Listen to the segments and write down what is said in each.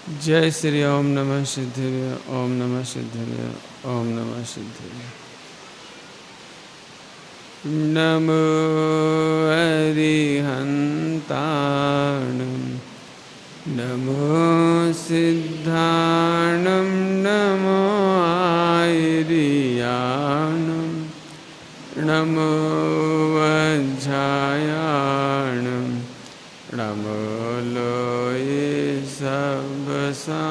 जय श्री ओम नमः सिद्धिर्य ओम नमः सिद्धिर्य ओम नमः सिद्धिर्य। नमो अरिहन्ताणं नमो सिद्धाणं नमो आयर्याणं नमो वज्रायाणं नमो लोये सबसाहूणम्।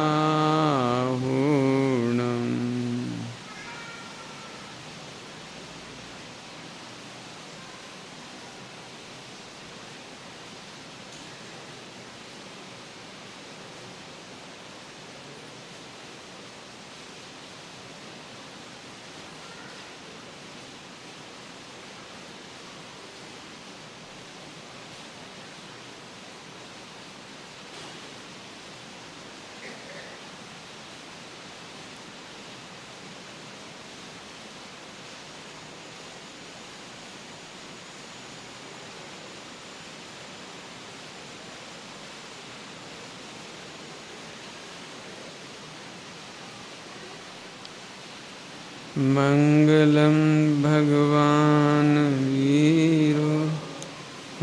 मंगलम भगवान वीरो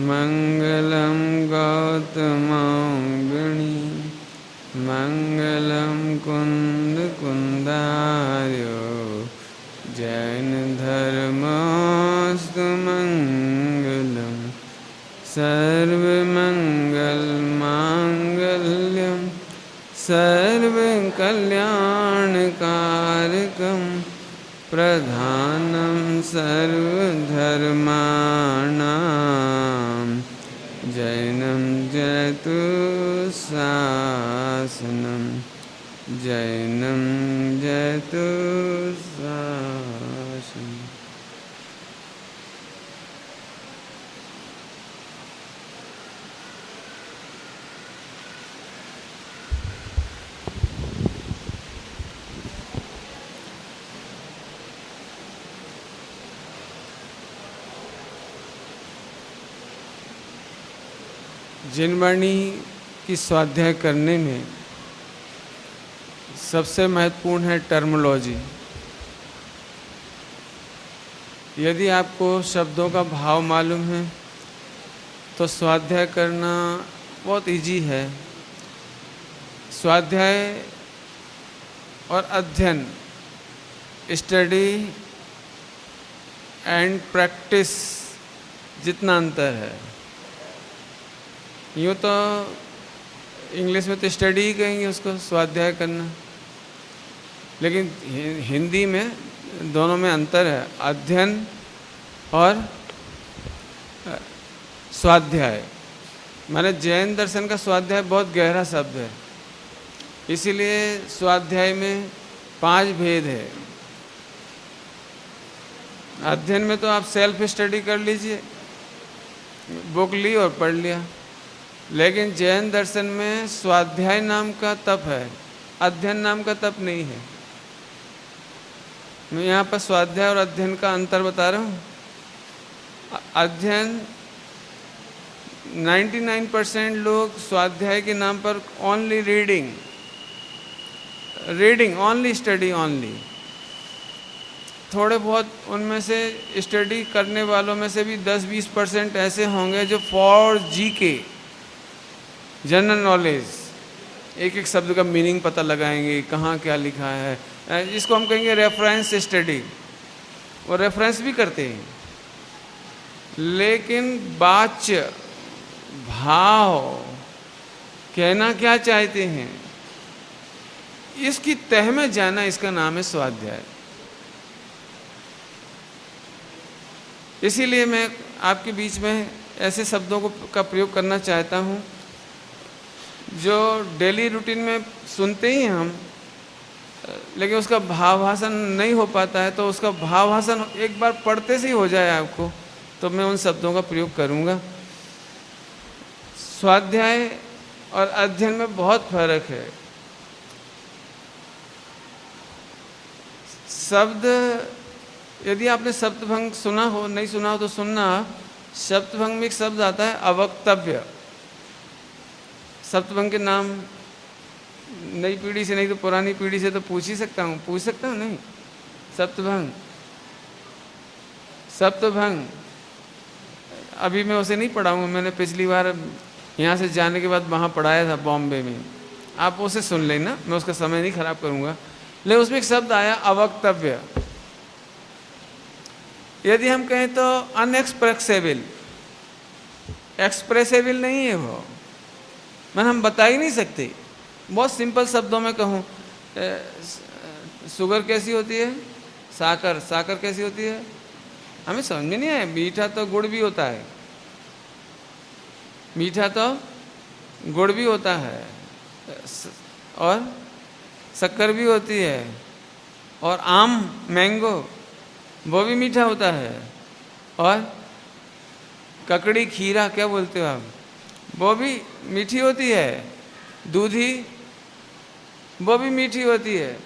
मंगलम गौतमांगणी मंगलम कुंद कुंदार्यो जैन धर्मस्तु मंगलम सर्वमंगल मांगल्यम सर्वकल्याणकारकम् प्रधानं सर्वधर्माणां जैनं जयतु शासनं जैनं जयतु शासनं। जिनवाणी की स्वाध्याय करने में सबसे महत्वपूर्ण है टर्मोलॉजी। यदि आपको शब्दों का भाव मालूम है तो स्वाध्याय करना बहुत इजी है। स्वाध्याय और अध्ययन, स्टडी एंड प्रैक्टिस जितना अंतर है। यूँ तो इंग्लिश में तो स्टडी ही कहेंगे उसको, स्वाध्याय करना, लेकिन हिंदी में दोनों में अंतर है, अध्ययन और स्वाध्याय। माने जैन दर्शन का स्वाध्याय बहुत गहरा शब्द है, इसीलिए स्वाध्याय में 5 भेद है। अध्ययन में तो आप सेल्फ स्टडी कर लीजिए, बुक ली और पढ़ लिया, लेकिन जैन दर्शन में स्वाध्याय नाम का तप है, अध्ययन नाम का तप नहीं है। मैं यहाँ पर स्वाध्याय और अध्ययन का अंतर बता रहा हूँ। अध्ययन 99% लोग स्वाध्याय के नाम पर only reading only, study only. थोड़े बहुत उनमें से स्टडी करने वालों में से भी 10-20% ऐसे होंगे जो फॉर जीके, जनरल नॉलेज, एक एक शब्द का मीनिंग पता लगाएंगे, कहाँ क्या लिखा है। इसको हम कहेंगे रेफरेंस स्टडी। वो रेफरेंस भी करते हैं, लेकिन वाच्य भाव कहना क्या चाहते हैं इसकी तह में जाना, इसका नाम है स्वाध्याय। इसीलिए मैं आपके बीच में ऐसे शब्दों का प्रयोग करना चाहता हूँ जो डेली रूटीन में सुनते ही हैं हम, लेकिन उसका भावासन नहीं हो पाता है। तो उसका भावासन एक बार पढ़ते से ही हो जाए आपको, तो मैं उन शब्दों का प्रयोग करूँगा। स्वाध्याय और अध्ययन में बहुत फर्क है। शब्द, यदि आपने शब्दभंग सुना हो, नहीं सुना हो तो सुनना। शब्दभंग में एक शब्द आता है अवक्तव्य। सप्तभंग के नाम नई पीढ़ी से नहीं तो पुरानी पीढ़ी से तो पूछ ही सकता हूँ, पूछ सकता हूँ नहीं? सप्तभंग, सप्तभंग अभी मैं उसे नहीं पढ़ाऊँगा, मैंने पिछली बार यहाँ से जाने के बाद वहाँ पढ़ाया था बॉम्बे में, आप उसे सुन लेना, मैं उसका समय नहीं खराब करूँगा। लेकिन उसमें एक शब्द आया अवक्तव्य। यदि हम कहें तो अनएक्सप्रेसेबल, एक्सप्रेसेबल नहीं है वो, मैंने हम बता ही नहीं सकते। बहुत सिंपल शब्दों में कहूँ, शुगर कैसी होती है, साकर, साकर कैसी होती है, हमें समझ में नहीं आया। मीठा तो गुड़ भी होता है, मीठा तो गुड़ भी होता है, और शक्कर भी होती है, और आम, मैंगो, वो भी मीठा होता है, और ककड़ी, खीरा क्या बोलते हो आप, वो भी मीठी होती है, दूधी वो भी मीठी होती है।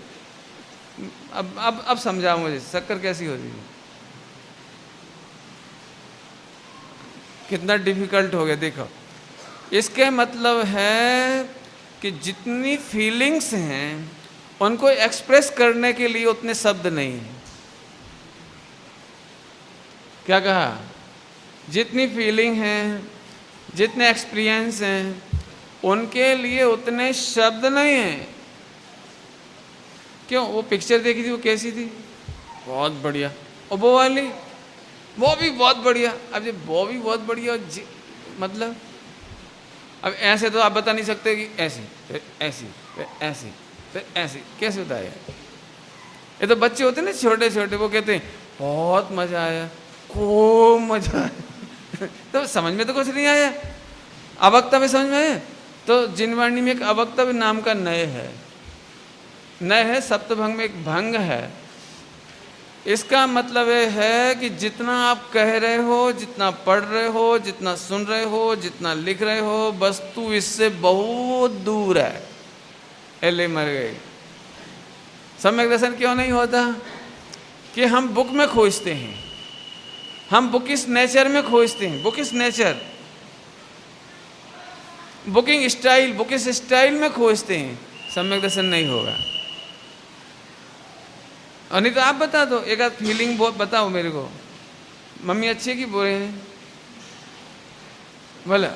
अब समझाओ मुझे, शक्कर कैसी होती है? कितना डिफिकल्ट हो गया। देखो, इसके मतलब है कि जितनी फीलिंग्स हैं उनको एक्सप्रेस करने के लिए उतने शब्द नहीं हैं। क्या कहा? जितनी फीलिंग हैं, जितने एक्सपीरियंस हैं, उनके लिए उतने शब्द नहीं हैं। क्यों? वो पिक्चर देखी थी, वो कैसी थी? बहुत बढ़िया। और वो वाली, वो भी बहुत बढ़िया। अब ये वो भी बहुत बढ़िया, मतलब अब ऐसे तो आप बता नहीं सकते कि ऐसी फिर ऐसी फिर ऐसी फिर ऐसी, कैसे होता है? ये तो बच्चे होते हैं ना छोटे छोटे, वो कहते हैं बहुत मजा आया, खूब मजा आया। तो समझ में तो कुछ नहीं आया। अवक्तव्य समझ में आया? तो जिनवाणी में एक अवक्तव्य नाम का नय है, नय है, सप्तभंग में एक भंग है। इसका मतलब ये है कि जितना आप कह रहे हो, जितना पढ़ रहे हो, जितना सुन रहे हो, जितना लिख रहे हो, वस्तु इससे बहुत दूर है। एले मर गए। सम्यक दर्शन क्यों नहीं होता? कि हम बुक में खोजते हैं, हम बुकिश नेचर में खोजते हैं, bookish nature, booking style, bookish style में खोजते हैं। सम्यक दर्शन नहीं होगा। और नहीं तो आप बता दो, एक आध फीलिंग बताओ मेरे को, मम्मी अच्छी है कि बुरे हैं, बोला।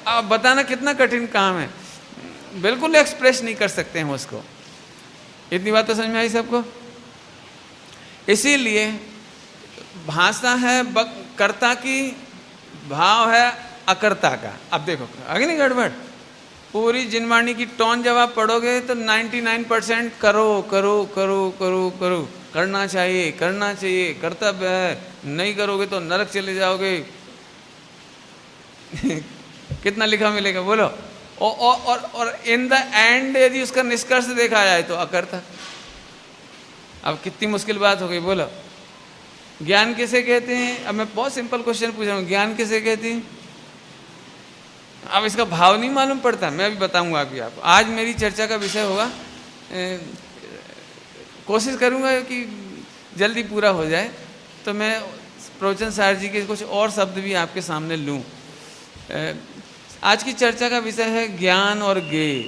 अब बताना कितना कठिन काम है, बिल्कुल एक्सप्रेस नहीं कर सकते हैं उसको। इतनी बात तो समझ में आई सबको? इसीलिए भाषा है कर्ता की, भाव है अकर्ता का। अब देखो आगे नहीं गड़बड़, पूरी जिनवाणी की टोन जब आप पढ़ोगे तो 99% करो करो करो करो करो, करना चाहिए करना चाहिए, कर्तव्य है, नहीं करोगे तो नरक चले जाओगे। कितना लिखा मिलेगा बोलो? और इन द एंड यदि उसका निष्कर्ष देखा जाए तो अकर्ता। अब कितनी मुश्किल बात हो गई बोलो। ज्ञान किसे कहते हैं? अब मैं बहुत सिंपल क्वेश्चन पूछ रहा हूँ, ज्ञान किसे कहते हैं? अब इसका भाव नहीं मालूम पड़ता, मैं अभी बताऊंगा अभी आपको। आज मेरी चर्चा का विषय होगा, कोशिश करूंगा कि जल्दी पूरा हो जाए, तो मैं प्रवचन सार जी के कुछ और शब्द भी आपके सामने लूं। आज की चर्चा का विषय है ज्ञान और ज्ञेय।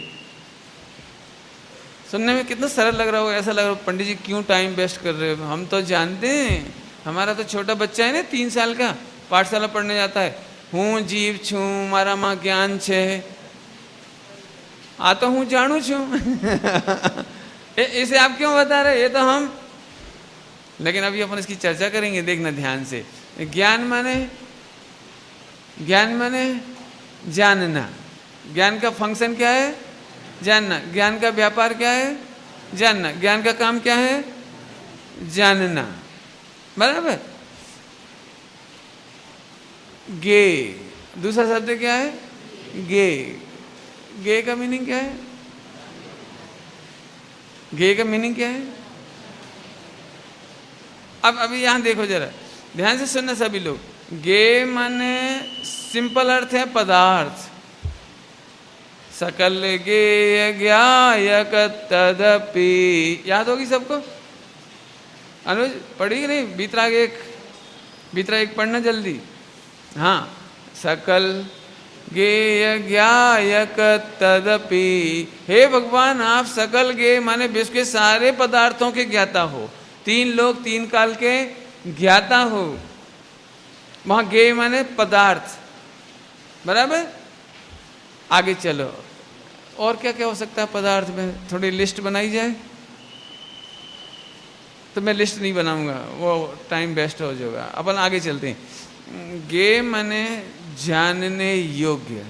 सुनने में कितना सरल लग रहा होगा, ऐसा लग रहा हो पंडित जी क्यों टाइम वेस्ट कर रहे हो, हम तो जानते हैं। हमारा तो छोटा बच्चा है ना, 3 साल का, पाठशाला पढ़ने जाता है। हूँ जीव छू, मारा माँ ज्ञान छे, आ तो हूँ जानू छू। इसे आप क्यों बता रहे? ये तो हम, लेकिन अभी अपन इसकी चर्चा करेंगे, देखना ध्यान से। ज्ञान माने, ज्ञान माने जानना। ज्ञान का फंक्शन क्या है? जानना। ज्ञान का व्यापार क्या है? जानना। ज्ञान का काम क्या है? जानना। बराबर। गे, दूसरा शब्द क्या है? गे। गे का मीनिंग क्या है? गे का मीनिंग क्या है? अब अभी यहां देखो जरा, ध्यान से सुनना सभी लोग। गे माने सिंपल अर्थ है पदार्थ। सकल गे ज्ञायक तदपि, याद होगी सबको? अनुज पढ़ी कि नहीं? बीतराग एक पढ़ना जल्दी। हाँ, सकल गेय ज्ञायक तदपि। हे भगवान, आप सकल गेय माने विश्व के सारे पदार्थों के ज्ञाता हो, तीन लोक तीन काल के ज्ञाता हो। वहां गेय माने पदार्थ, बराबर। आगे चलो, और क्या क्या हो सकता है पदार्थ में, थोड़ी लिस्ट बनाई जाए। तो मैं लिस्ट नहीं बनाऊंगा, वो टाइम वेस्ट हो जाएगा। अपन आगे चलते हैं। गे माने जानने योग्य,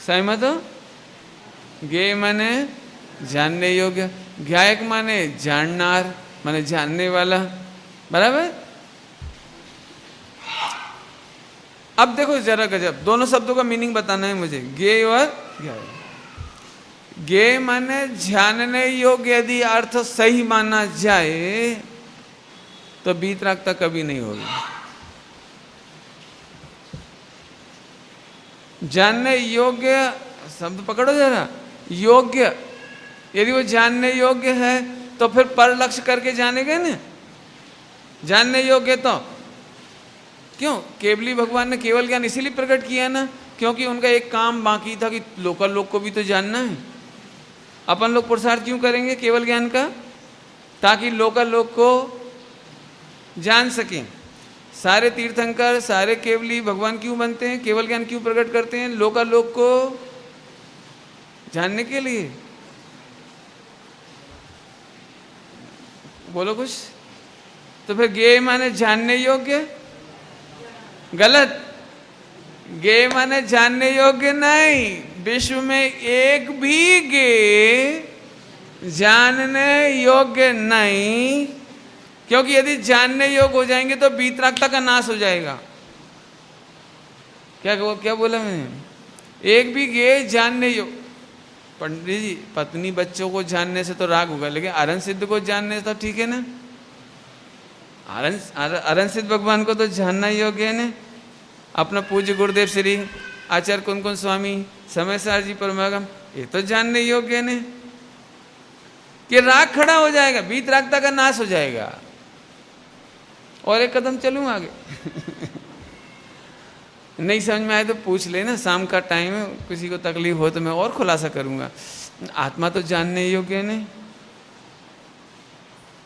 सहमत हो? गे माने जानने योग्य, ज्ञायक माने जाननार, माने जानने वाला, बराबर। अब देखो जरा गजब, दोनों शब्दों का मीनिंग बताना है मुझे, गे और ज्ञायक। गे माने जानने योग्य, यदि अर्थ सही माना जाए तो वीतरागता कभी नहीं होगी। जानने योग्य शब्द पकड़ो जरा, योग्य, यदि वो जानने योग्य है तो फिर पर लक्ष्य करके जानेंगे ना, जानने योग्य। तो क्यों केवली भगवान ने केवल ज्ञान इसीलिए प्रकट किया ना, क्योंकि उनका एक काम बाकी था कि लोकल लोग को भी तो जानना है। अपन लोग पुरुषार्थ क्यों करेंगे केवल ज्ञान का? ताकि लोकल लोग को जान सकें। सारे तीर्थंकर, सारे केवली भगवान क्यों बनते हैं, केवल ज्ञान क्यों प्रकट करते हैं? लोकल लोग को जानने के लिए। बोलो कुछ। तो फिर गे माने जानने योग्य, गलत। गे माने जानने योग्य नहीं, विश्व में एक भी गे जानने योग्य नहीं, क्योंकि यदि जानने योग्य हो जाएंगे तो वीतरागता का नाश हो जाएगा। क्या बोला मैंने? एक भी गे जानने योग्य। पंडित जी, पत्नी बच्चों को जानने से तो राग होगा, लेकिन अरहंत सिद्ध को जानने से तो ठीक है ना। अरहंत सिद्ध भगवान को तो जानना योग्य है ना। अपना पूज्य गुरुदेव श्री आचार्य कुंकुन स्वामी समय सार जी परमागम, ये तो जानने योग्य ने कि राग खड़ा हो जाएगा, वीतरागता का नाश हो जाएगा। और एक कदम चलूं आगे नहीं समझ में आए तो पूछ लेना, शाम का टाइम है, किसी को तकलीफ हो तो मैं और खुलासा करूंगा। आत्मा तो जानने योग्य नहीं।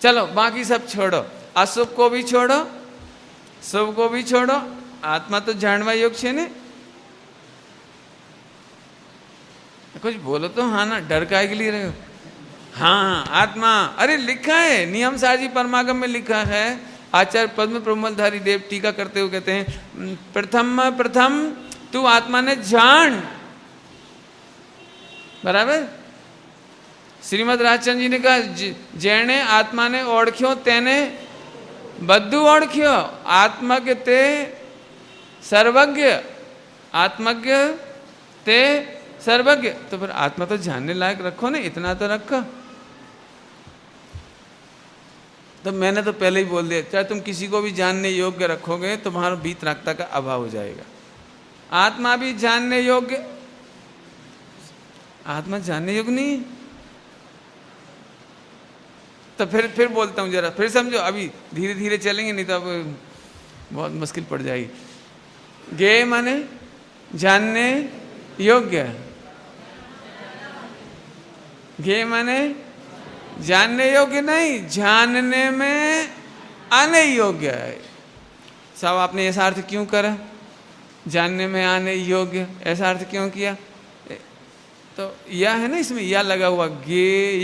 चलो बाकी सब छोड़ो, अशुभ को भी छोड़ो, शुभ को भी छोड़ो, आत्मा तो जानवा योग छे ने। कुछ बोलो तो हाँ ना, डर काय के लिए रहे हो? हाँ आत्मा, अरे लिखा है नियम सार जी परमागम में लिखा है। आचार्य पद्म प्रमलधारी देव टीका करते हुए कहते हैं, प्रथम तू आत्मा ने जान, बराबर। श्रीमद राजचंद्र जी ने कहा, जेने आत्मा ने ओढ़ख्यो तेने बद्दू ओढ़ख्यो, आत्मज्ञ ते सर्वज्ञ, आत्मज्ञ ते सर्वज्ञ। तो फिर आत्मा तो जानने लायक रखो ना, इतना तो रखो। तो मैंने तो पहले ही बोल दिया, चाहे तुम किसी को भी जानने योग्य रखोगे तो तुम्हारा वीतरागता का अभाव हो जाएगा। आत्मा भी जानने योग्य, आत्मा जानने योग्य नहीं। तो फिर बोलता हूं, जरा फिर समझो, अभी धीरे धीरे चलेंगे, नहीं तो अब बहुत मुश्किल पड़ जाएगी। गे माने जानने योग्य, गे माने जानने योग्य नहीं, जानने में आने योग्य है। साहब आपने ऐसा अर्थ क्यों करा, जानने में आने योग्य, ऐसा अर्थ क्यों किया? तो या है ना, इसमें या लगा हुआ, गे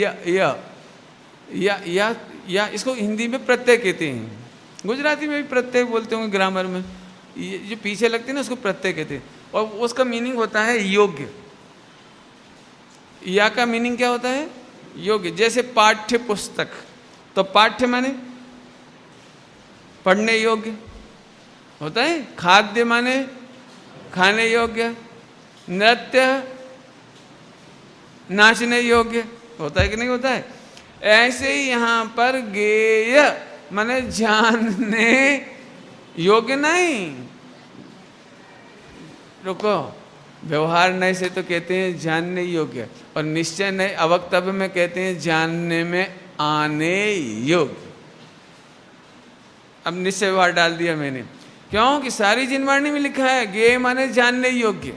या इसको हिंदी में प्रत्यय कहते हैं, गुजराती में भी प्रत्यय बोलते होंगे, ग्रामर में ये जो पीछे लगते हैं ना उसको प्रत्यय कहते हैं। और उसका मीनिंग होता है योग्य। या का मीनिंग क्या होता है? योग्य। जैसे पाठ्य पुस्तक, तो पाठ्य माने पढ़ने योग्य होता है, खाद्य माने खाने योग्य, नृत्य नाचने योग्य होता है कि नहीं होता है? ऐसे ही यहाँ पर गेय माने जानने योग्य नहीं। रुको, व्यवहार नए से तो कहते हैं जानने योग्य, और निश्चय नए अवक्तव्य में कहते हैं जानने में आने योग्य। अब निश्चय व्यवहार डाल दिया मैंने। क्यों कि सारी जिनवाणी में लिखा है ज्ञेय माने जानने योग्य।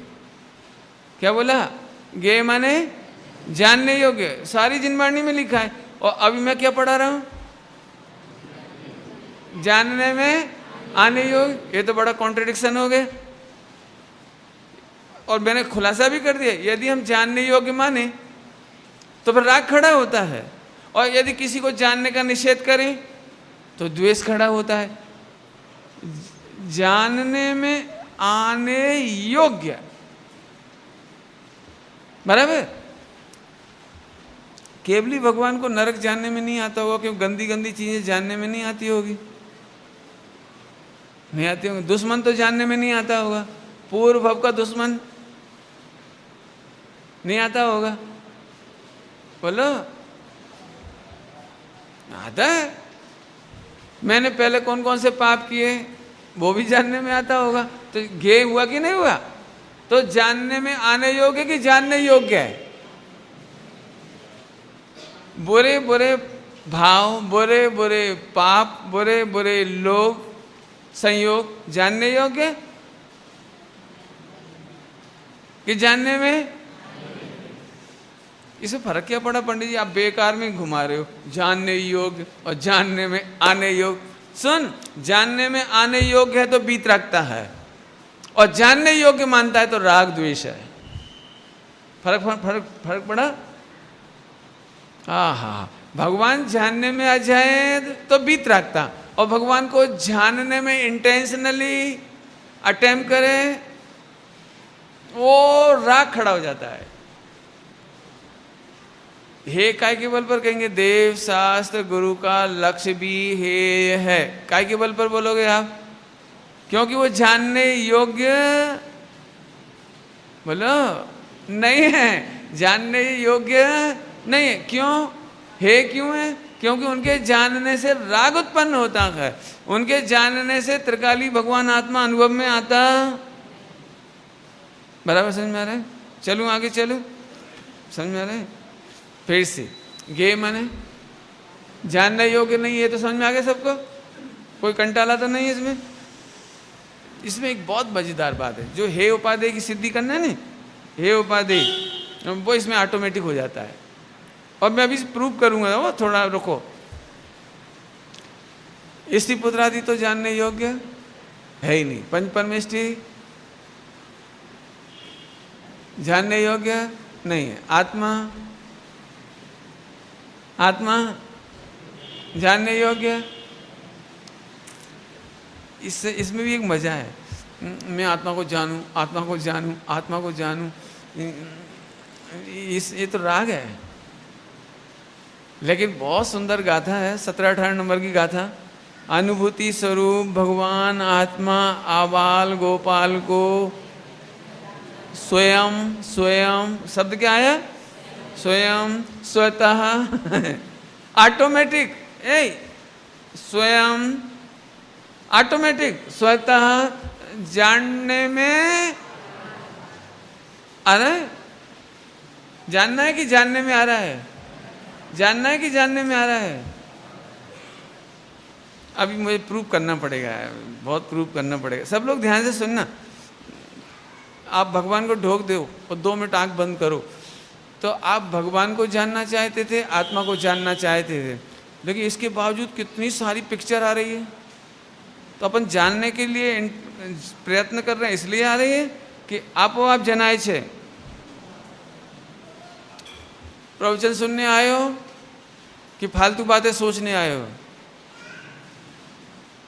क्या बोला? ज्ञेय माने जानने योग्य, सारी जिनवाणी में लिखा है। और अभी मैं क्या पढ़ा रहा हूं? जानने में आने योग्य। ये तो बड़ा कॉन्ट्रडिक्शन हो गया। और मैंने खुलासा भी कर दिया, यदि हम जानने योग्य माने तो फिर राग खड़ा होता है, और यदि किसी को जानने का निषेध करें तो द्वेष खड़ा होता है। जानने में आने योग्य, बराबर। केवली भगवान को नरक जानने में नहीं आता होगा, क्योंकि गंदी गंदी चीजें जानने में नहीं आती होगी, नहीं आती होगी। दुश्मन तो जानने में नहीं आता होगा, पूर्व भव का दुश्मन नहीं आता होगा, बोलो आता है। मैंने पहले कौन कौन से पाप किए वो भी जानने में आता होगा। तो ज्ञेय हुआ कि नहीं हुआ? तो जानने में आने योग्य कि जानने योग्य है? बुरे बुरे भाव, बुरे बुरे पाप, बुरे बुरे लोग, संयोग जानने योग्य कि जानने में? इसमें फर्क क्या पड़ा पंडित जी? आप बेकार में घुमा रहे हो, जानने योग्य और जानने में आने योग्य। सुन, जानने में आने योग्य है तो बीत रखता है, और जानने योग्य मानता है तो राग द्वेष है। फर्क फर्क फर्क पड़ा? हाँ, भगवान जानने में आ जाए तो बीत रखता, और भगवान को जानने में इंटेंशनली अटेम्प्ट करे वो राग खड़ा हो जाता है। हे काय के बल पर कहेंगे? देव शास्त्र गुरु का लक्ष्य भी हे है। काय के बल पर बोलोगे आप? क्योंकि वो जानने योग्य, बोलो, नहीं है, जानने योग्य नहीं है। क्यों है? क्यों है? क्योंकि उनके जानने से राग उत्पन्न होता है, उनके जानने से त्रिकाली भगवान आत्मा अनुभव में आता। बराबर समझ में आ रहा है? चलूं आगे, चलूं, समझ में आ रहा है? फिर से ज्ञेय माने जानने योग्य नहीं है, तो समझ में आ गया सबको? कोई कंटाला तो नहीं है इसमें? इसमें एक बहुत मजेदार बात है, जो हे उपादेय की सिद्धि करना है ना, हे उपादेय, वो इसमें ऑटोमेटिक हो जाता है। और मैं अभी प्रूव करूंगा, वो थोड़ा रुको। स्त्री पुत्र आदि तो जानने योग्य है ही नहीं, पंच परमेष्टि जानने योग्य नहीं है, आत्मा आत्मा जानने योग्य। इससे इसमें भी एक मजा है, मैं आत्मा को जानूं, आत्मा को जानूं, आत्मा को जानूं, ये तो राग है। लेकिन बहुत सुंदर गाथा है, 17-18 नंबर की गाथा। अनुभूति स्वरूप भगवान आत्मा आबाल गोपाल को स्वयं, स्वयं शब्द क्या है? स्वयं, स्वतः, ऑटोमेटिक, स्वयं ऑटोमेटिक, स्वतः जानने में आ रहा है। जानना है कि जानने में आ रहा है? जानना है कि जानने में आ रहा है? अभी मुझे प्रूव करना पड़ेगा, बहुत प्रूव करना पड़ेगा। सब लोग ध्यान से सुनना। आप भगवान को ढोक दो और 2 मिनट आंख बंद करो, तो आप भगवान को जानना चाहते थे, आत्मा को जानना चाहते थे, लेकिन इसके बावजूद कितनी सारी पिक्चर आ रही है। तो अपन जानने के लिए प्रयत्न कर रहे हैं, इसलिए आ रही है कि आप जनाए छे। प्रवचन सुनने आए हो कि फालतू बातें सोचने आए हो?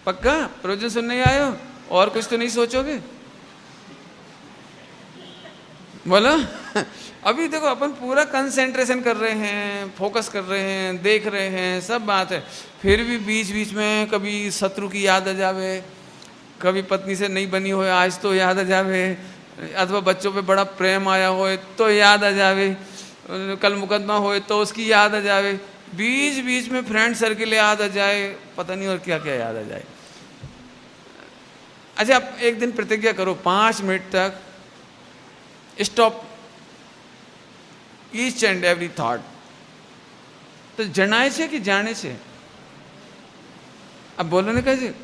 पक्का प्रवचन सुनने आए हो, और कुछ तो नहीं सोचोगे? बोलो। अभी देखो अपन पूरा कंसंट्रेशन कर रहे हैं, फोकस कर रहे हैं, देख रहे हैं, सब बात है, फिर भी बीच बीच में कभी शत्रु की याद आ जावे, कभी पत्नी से नहीं बनी हो आज तो याद आ जावे, अथवा बच्चों पे बड़ा प्रेम आया हो तो याद आ जावे, कल मुकदमा हो तो उसकी याद आ जावे, बीच बीच में फ्रेंड सर्किल याद आ जाए, पता नहीं और क्या क्या याद आ जाए। अच्छा, आप एक दिन प्रतिज्ञा करो 5 मिनट तक stop each and every thought. तो जनाए छे कि जाने छे? अब बोलो ने कैसे?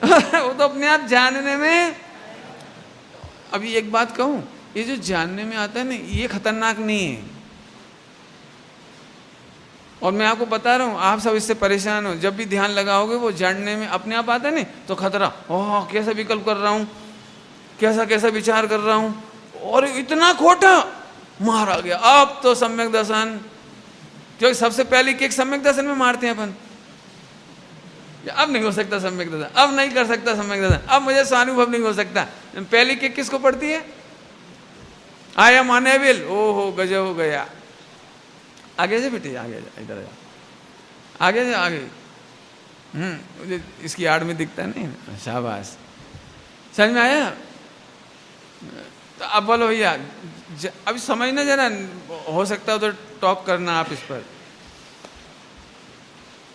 वो तो अपने आप जानने में। अभी एक बात कहूं, ये जो जानने में आता है ना, ये खतरनाक नहीं है। और मैं आपको बता रहा हूं, आप सब इससे परेशान हो। जब भी ध्यान लगाओगे वो जानने में अपने आप आता है नहीं, तो खतरा, ओह कैसा विकल्प कर रहा हूं, कैसा कैसा विचार कर रहा हूं, और इतना खोटा मारा गया। अब तो सम्यक दर्शन, क्योंकि सबसे पहले किक सम्यक दर्शन में मारते हैं अपन। अब नहीं हो सकता सम्यक दर्शन, अब नहीं कर सकता सम्यक दर्शन, अब मुझे स्वानुभव नहीं हो सकता। पहली किक किसको पड़ती है? I am unable. ओहो गजब हो गया। आगे से बेटे, आगे जा, इधर जा, आगे जा, आगे। मुझे इसकी आड़ में दिखता नहीं। शाबाश, समझ में आया? तो अब बोलो भैया, अभी समझना जरा, हो सकता है तो टॉक करना आप इस पर।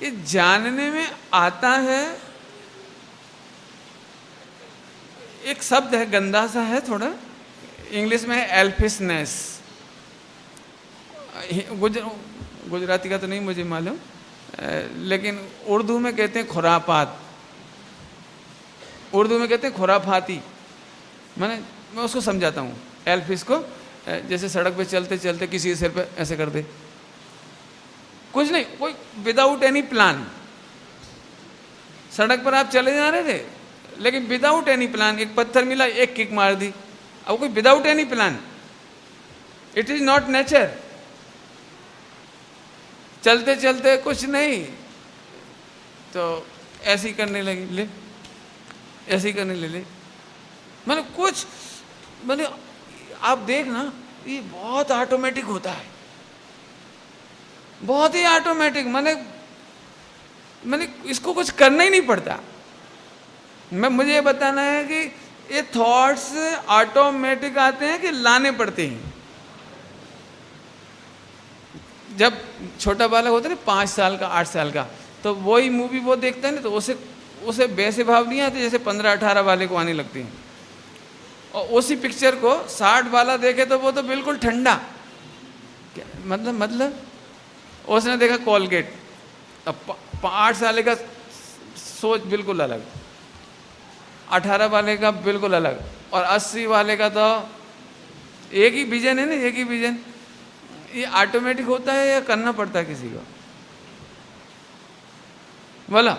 ये जानने में आता है, एक शब्द है, गंदा सा है थोड़ा, इंग्लिश में है एल्फिशनेस। गुजराती का तो नहीं मुझे मालूम, लेकिन उर्दू में कहते हैं खुरापात। उर्दू में कहते हैं खुराफाती। मैं उसको समझाता हूँ। एल्फिश को, जैसे सड़क पे चलते चलते किसी के सिर पे ऐसे कर दे, कुछ नहीं, कोई विदाउट एनी प्लान। सड़क पर आप चले जा रहे थे, लेकिन विदाउट एनी प्लान, एक पत्थर मिला, एक किक मार दी। अब कोई without any plan, it is not nature. चलते चलते कुछ नहीं, तो ऐसी करने लगी, ले ऐसी करने ले। मैंने कुछ, मैंने, आप देखना, ये बहुत ऑटोमेटिक होता है, बहुत ही ऑटोमेटिक। मैंने इसको कुछ करना ही नहीं पड़ता। मुझे ये बताना है कि ये थॉट्स ऑटोमेटिक आते हैं कि लाने पड़ते हैं। जब छोटा बालक होता है ना, 5 साल का, 8 साल का, तो वही मूवी वो देखता है ना, तो उसे वैसे भाव नहीं आते जैसे 15-18 वाले को आने लगते हैं। और उसी पिक्चर को 60 वाला देखे तो वो तो बिल्कुल ठंडा। मतलब उसने देखा कोलगेट, अब 8 साल का सोच बिल्कुल अलग, 18 वाले का बिल्कुल अलग, और 80 वाले का तो एक ही विजन है ना, एक ही विजन। ये ऑटोमेटिक होता है या करना पड़ता है किसी को? बोला,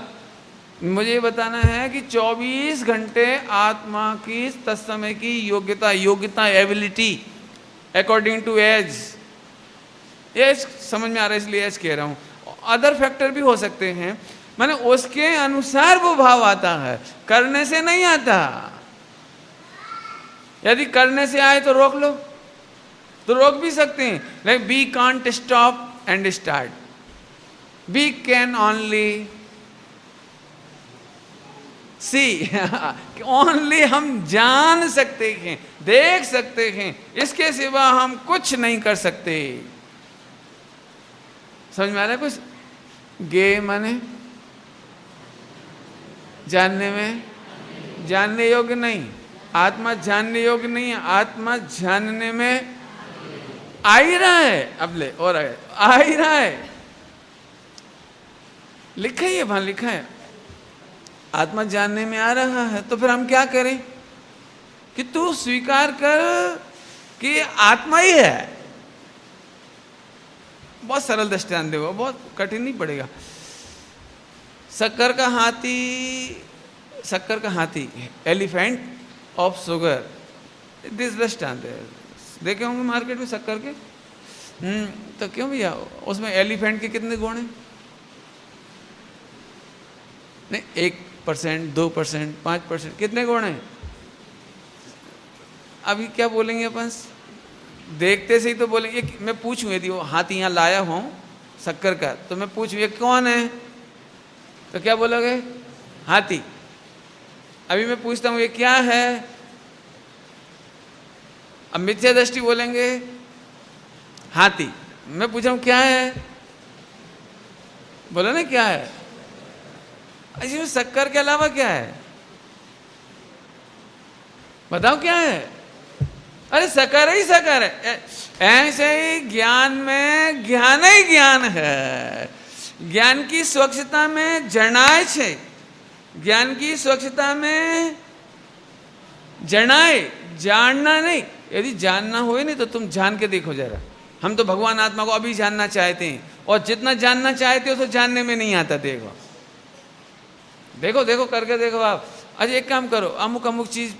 मुझे ये बताना है कि 24 घंटे आत्मा की तत्समय की योग्यता एबिलिटी अकॉर्डिंग टू एज समझ में आ रहा है, इसलिए एज कह रहा हूं। अदर फैक्टर भी हो सकते हैं, माने उसके अनुसार वो भाव आता है, करने से नहीं आता। यदि करने से आए तो रोक लो, तो रोक भी सकते हैं, लेकिन we can't stop and start, we can only see only हम जान सकते हैं, देख सकते हैं, इसके सिवा हम कुछ नहीं कर सकते। समझ में आ रहा है कुछ? गे माने जानने में, जानने योग्य नहीं, आत्मा जानने योग्य नहीं है, आत्मा जानने में आ ही रहा है। अब ले और आ ही रहा है, लिखा ही है, वहां लिखा है, आत्मा जानने में आ रहा है। तो फिर हम क्या करें कि तू स्वीकार कर कि आत्मा ही है। बहुत सरल दृष्टांत देगा, बहुत कठिन नहीं पड़ेगा। शक्कर का हाथी एलिफेंट ऑफ शुगर, दिस दृष्टांत है। देखे होंगे मार्केट में शक्कर के। तो क्यों भैया, उसमें एलिफेंट के कितने गुण हैं? नहीं, 1%, 2%, 5%, कितने गुण हैं? अभी क्या बोलेंगे अपन? देखते से ही तो बोलेंगे। मैं पूछूं, यदि वो हाथी यहाँ लाया हूं शक्कर का, तो मैं पूछूं ये कौन है, तो क्या बोलोगे? हाथी। अभी मैं पूछता हूं ये क्या है, अब मिथ्या दृष्टि बोलेंगे हाथी। मैं पूछा हूं क्या है, बोलो ना क्या है। इसमें शक्कर के अलावा क्या है, बताओ क्या है? अरे शक्कर ही शक्कर है। ऐसे ही ज्ञान में ज्ञान ही ज्ञान है। ज्ञान की स्वच्छता में जनाय छे, ज्ञान की स्वच्छता में जनाए, जानना नहीं। यदि जानना हो नहीं तो तुम जान के देखो जरा। हम तो भगवान आत्मा को अभी जानना चाहते हैं, और जितना जानना चाहते हो तो जानने में नहीं आता। देखो देखो देखो करके देखो आप। अच्छा एक काम करो, अमुक अमुक चीज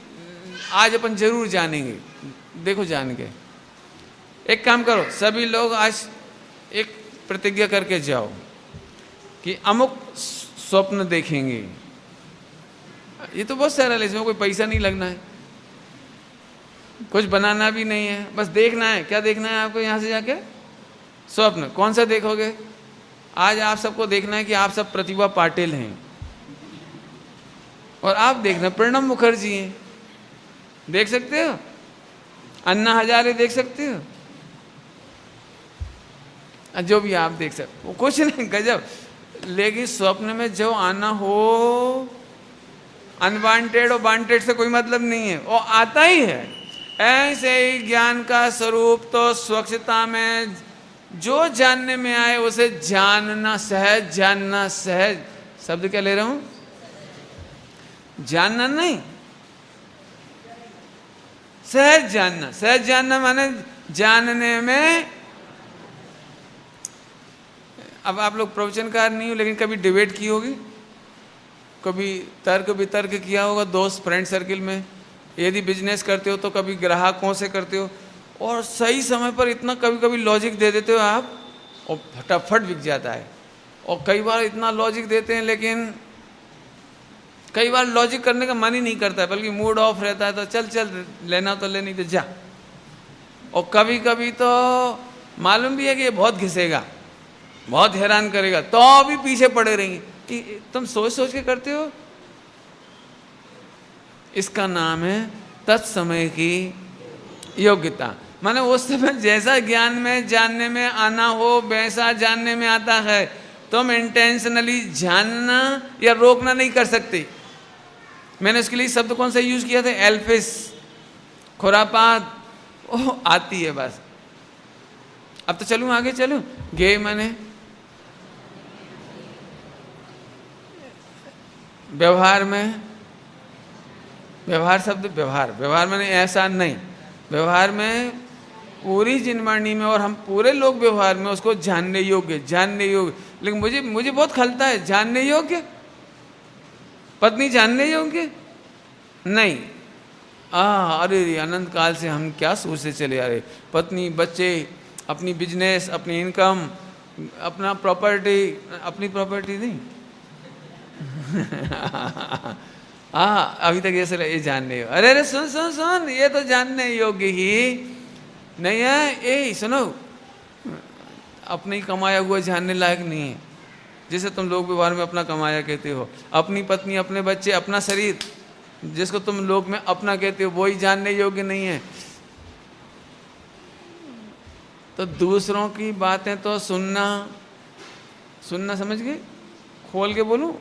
आज अपन जरूर जानेंगे, देखो जान के। एक काम करो, सभी लोग आज एक प्रतिज्ञा करके जाओ कि अमुक स्वप्न देखेंगे। ये तो बहुत सरल है, इसमें कोई पैसा नहीं लगना है, कुछ बनाना भी नहीं है, बस देखना है। क्या देखना है आपको यहाँ से जाके? स्वप्न। कौन सा देखोगे? आज आप सबको देखना है कि आप सब प्रतिभा पाटिल हैं, और आप देखना प्रणब मुखर्जी हैं। देख सकते हो? अन्ना हजारे देख सकते हो? जो भी आप देख सकते हो, कुछ नहीं, गजब। लेकिन स्वप्न में जो आना हो, अनवांटेड और वांटेड से कोई मतलब नहीं है, वो आता ही है। ऐसे ही ज्ञान का स्वरूप तो स्वच्छता में जो जानने में आए उसे जानना सहज, जानना सहज। शब्द क्या ले रहा हूं? जानना नहीं, सहज जानना। सहज जानना माने जानने में। अब आप लोग प्रवचनकार नहीं हो, लेकिन कभी डिबेट की होगी, कभी तर्क वितर्क किया होगा दोस्त फ्रेंड सर्किल में। यदि बिजनेस करते हो तो कभी ग्राहकों से करते हो, और सही समय पर इतना कभी कभी लॉजिक दे देते हो आप, और फटाफट बिक जाता है। और कई बार इतना लॉजिक देते हैं, लेकिन कई बार लॉजिक करने का मन ही नहीं करता है, बल्कि मूड ऑफ रहता है, तो चल चल लेना तो ले, नहीं तो जा। और कभी कभी तो मालूम भी है कि ये बहुत घिसेगा, बहुत हैरान करेगा, तो भी पीछे पड़े रहेंगे कि तुम सोच सोच के करते हो। इसका नाम है तत्समय की योग्यता। माने उस समय जैसा ज्ञान में जानने में आना हो वैसा जानने में आता है। तुम इंटेंशनली जानना या रोकना नहीं कर सकते। मैंने उसके लिए शब्द कौन सा यूज किया था? एल्फिस, खुरापात, ओह आती है बस। अब तो चलूं आगे, चलूं। गे माने व्यवहार में, व्यवहार शब्द, व्यवहार, व्यवहार माने ऐसा नहीं, व्यवहार में पूरी जिनवाणी में, और हम पूरे लोग व्यवहार में उसको जानने योग्य, जानने योग्य। लेकिन मुझे बहुत खलता है, जानने योग्य पत्नी जानने योग्य नहीं। अरे अनंत काल से हम क्या सोचते चले आ रहे, पत्नी, बच्चे, अपनी बिजनेस, अपनी इनकम, अपना प्रॉपर्टी, अपनी प्रॉपर्टी नहीं अभी तक ये जानने, अरे अरे सुन सुन सुन, ये तो जानने योग्य ही नहीं है। ए सुनो, अपने ही कमाया हुआ जानने लायक नहीं है, जिसे तुम लोग व्यवहार में अपना कमाया कहते हो। अपनी पत्नी, अपने बच्चे, अपना शरीर, जिसको तुम लोग में अपना कहते हो, वही जानने योग्य नहीं है। तो दूसरों की बातें तो सुनना, सुनना समझ गए? खोल के बोलूं,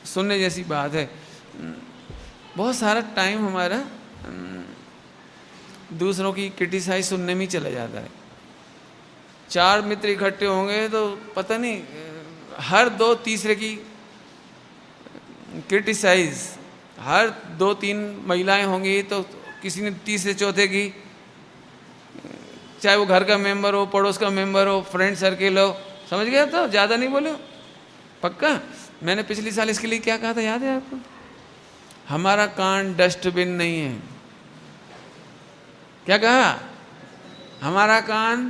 सुनने जैसी बात है। बहुत सारा टाइम हमारा दूसरों की क्रिटिसाइज सुनने में ही चला जाता है। चार मित्र इकट्ठे होंगे तो पता नहीं हर दो तीसरे की क्रिटिसाइज, हर दो तीन महिलाएं होंगी तो किसी ने तीसरे चौथे की, चाहे वो घर का मेंबर हो, पड़ोस का मेंबर हो, फ्रेंड सर्किल हो। समझ गया? तो ज़्यादा नहीं बोले पक्का। मैंने पिछले साल इसके लिए क्या कहा था, याद है आपको? हमारा कान डस्टबिन नहीं है। क्या कहा? हमारा कान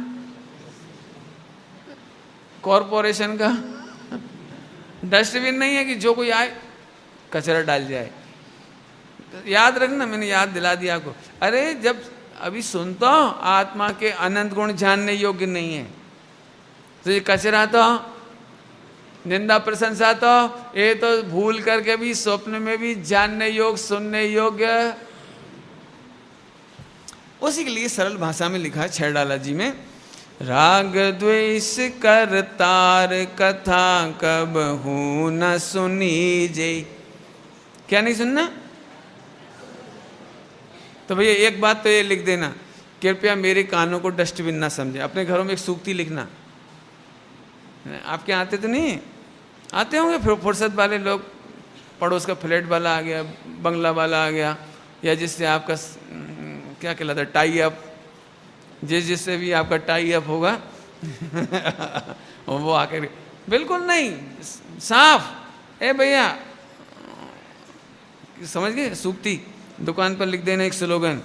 कॉरपोरेशन का डस्टबिन नहीं है कि जो कोई आए कचरा डाल जाए। याद रखना, मैंने याद दिला दिया आपको। अरे जब अभी सुनता हूं आत्मा के अनंत गुण जानने योग्य नहीं है, तो ये कचरा तो, निंदा प्रशंसा तो, ये तो भूल करके भी स्वप्न में भी जानने योग्य, सुनने योग्य। उसी के लिए सरल भाषा में लिखा है छैडाला जी में, राग द्वेष कर तार कथा कबहू न सुनी जे। क्या नहीं सुनना? तो भैया एक बात तो ये लिख देना, कृपया मेरे कानों को डस्टबिन ना समझे। अपने घरों में एक सूक्ति लिखना। आपके आते तो नहीं? आते होंगे फुर्सत वाले लोग, पड़ोस का फ्लैट वाला आ गया, बंगला वाला आ गया, या जिससे आपका क्या कहलाता है टाई अप, जिससे भी आपका टाई अप होगा वो आकर बिल्कुल नहीं, साफ। ए भैया, समझ गए? सूक्ति दुकान पर लिख देना एक स्लोगन।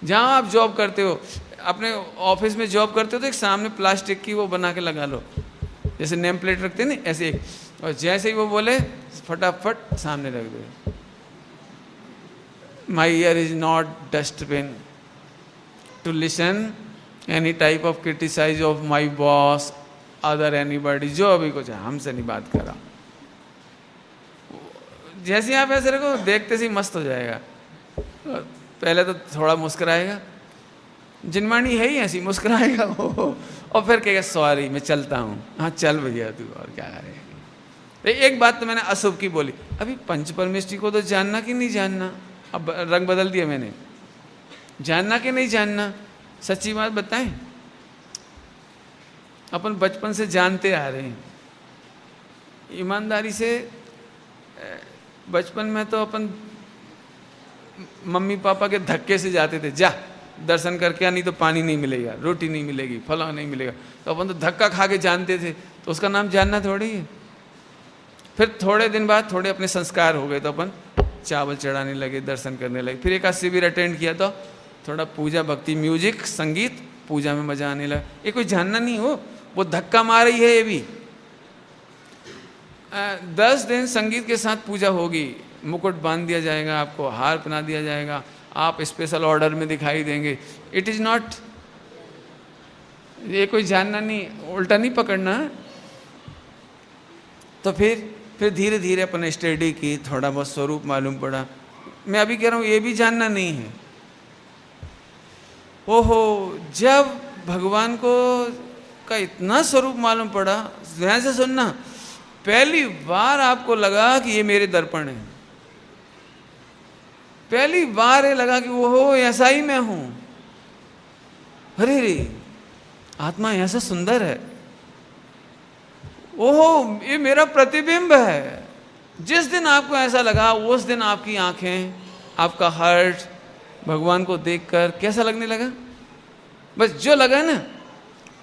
जहाँ आप जॉब करते हो, अपने ऑफिस में जॉब करते हो, तो एक सामने प्लास्टिक की वो बना के लगा लो, जैसे नेम प्लेट रखते हैं ना, ऐसे एक, और जैसे ही वो बोले फटाफट सामने रख दो। My ear is not dustbin to listen any type of criticize of my boss other anybody, जो अभी कुछ है हमसे नहीं बात करा। जैसे आप ऐसे रखो, देखते से ही मस्त हो जाएगा। पहले तो थोड़ा मुस्कुराएगा, जिनवाणी है ही ऐसी, मुस्कुराएगा वो, और फिर कहेगा सॉरी मैं चलता हूँ। हाँ चल भैया तू, और क्या करेगा। एक बात तो मैंने अशुभ की बोली, अभी पंच परमेष्टि को तो जानना कि नहीं जानना, अब रंग बदल दिया मैंने, जानना कि नहीं जानना। सच्ची बात बताएं, अपन बचपन से जानते आ रहे हैं, ईमानदारी से। बचपन में तो अपन मम्मी पापा के धक्के से जाते थे, जा दर्शन करके आ, नहीं तो पानी नहीं मिलेगा, रोटी नहीं मिलेगी, फला नहीं मिलेगा, तो अपन तो धक्का खा के जानते थे, तो उसका नाम जानना थोड़ी है। फिर थोड़े दिन बाद थोड़े अपने संस्कार हो गए, तो अपन चावल चढ़ाने लगे, दर्शन करने लगे। फिर एक आध शिविर अटेंड किया तो थोड़ा पूजा भक्ति, म्यूजिक, संगीत, पूजा में मजा आने लगा। ये कोई जानना नहीं हो, वो धक्का मार रही है। ये भी 10 दिन संगीत के साथ पूजा होगी, मुकुट बांध दिया जाएगा, आपको हार पहना दिया जाएगा, आप स्पेशल ऑर्डर में दिखाई देंगे। इट इज नॉट, ये कोई जानना नहीं, उल्टा नहीं पकड़ना। तो फिर धीरे धीरे अपने स्टडी की, थोड़ा बहुत स्वरूप मालूम पड़ा। मैं अभी कह रहा हूँ ये भी जानना नहीं है। ओहो, जब भगवान को का इतना स्वरूप मालूम पड़ा, ध्यान से सुनना, पहली बार आपको लगा कि ये मेरे दर्पण है। पहली बार ये लगा कि ओहो ऐसा ही मैं हूं। अरे रे, आत्मा ऐसा सुंदर है। ओहो, ये मेरा प्रतिबिंब है। जिस दिन आपको ऐसा लगा, उस दिन आपकी आंखें, आपका हार्ट भगवान को देखकर कैसा लगने लगा? बस जो लगा ना,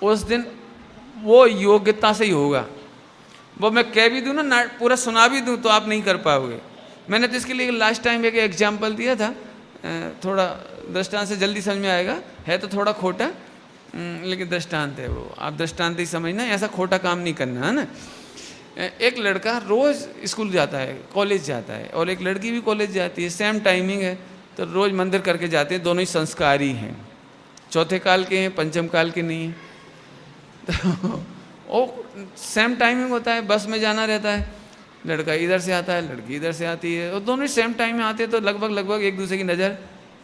उस दिन वो योग्यता से ही होगा। वो मैं कह भी दूं ना, पूरा सुना भी दूं, तो आप नहीं कर पाओगे। मैंने तो इसके लिए लास्ट टाइम एक एग्जाम्पल दिया था, थोड़ा दृष्टांत से जल्दी समझ में आएगा, है तो थोड़ा खोटा, लेकिन दृष्टांत है वो, आप दृष्टांत ही समझना, ऐसा खोटा काम नहीं करना है ना। एक लड़का रोज़ स्कूल जाता है, कॉलेज जाता है, और एक लड़की भी कॉलेज जाती है, सेम टाइमिंग है, तो रोज़ मंदिर करके जाते हैं। दोनों ही संस्कारी हैं, चौथे काल के हैं, पंचम काल के नहीं हैं। तो वो सेम टाइमिंग होता है, बस में जाना रहता है, लड़का इधर से आता है, लड़की इधर से आती है, और दोनों ही सेम टाइम में आते हैं, तो लगभग एक दूसरे की नज़र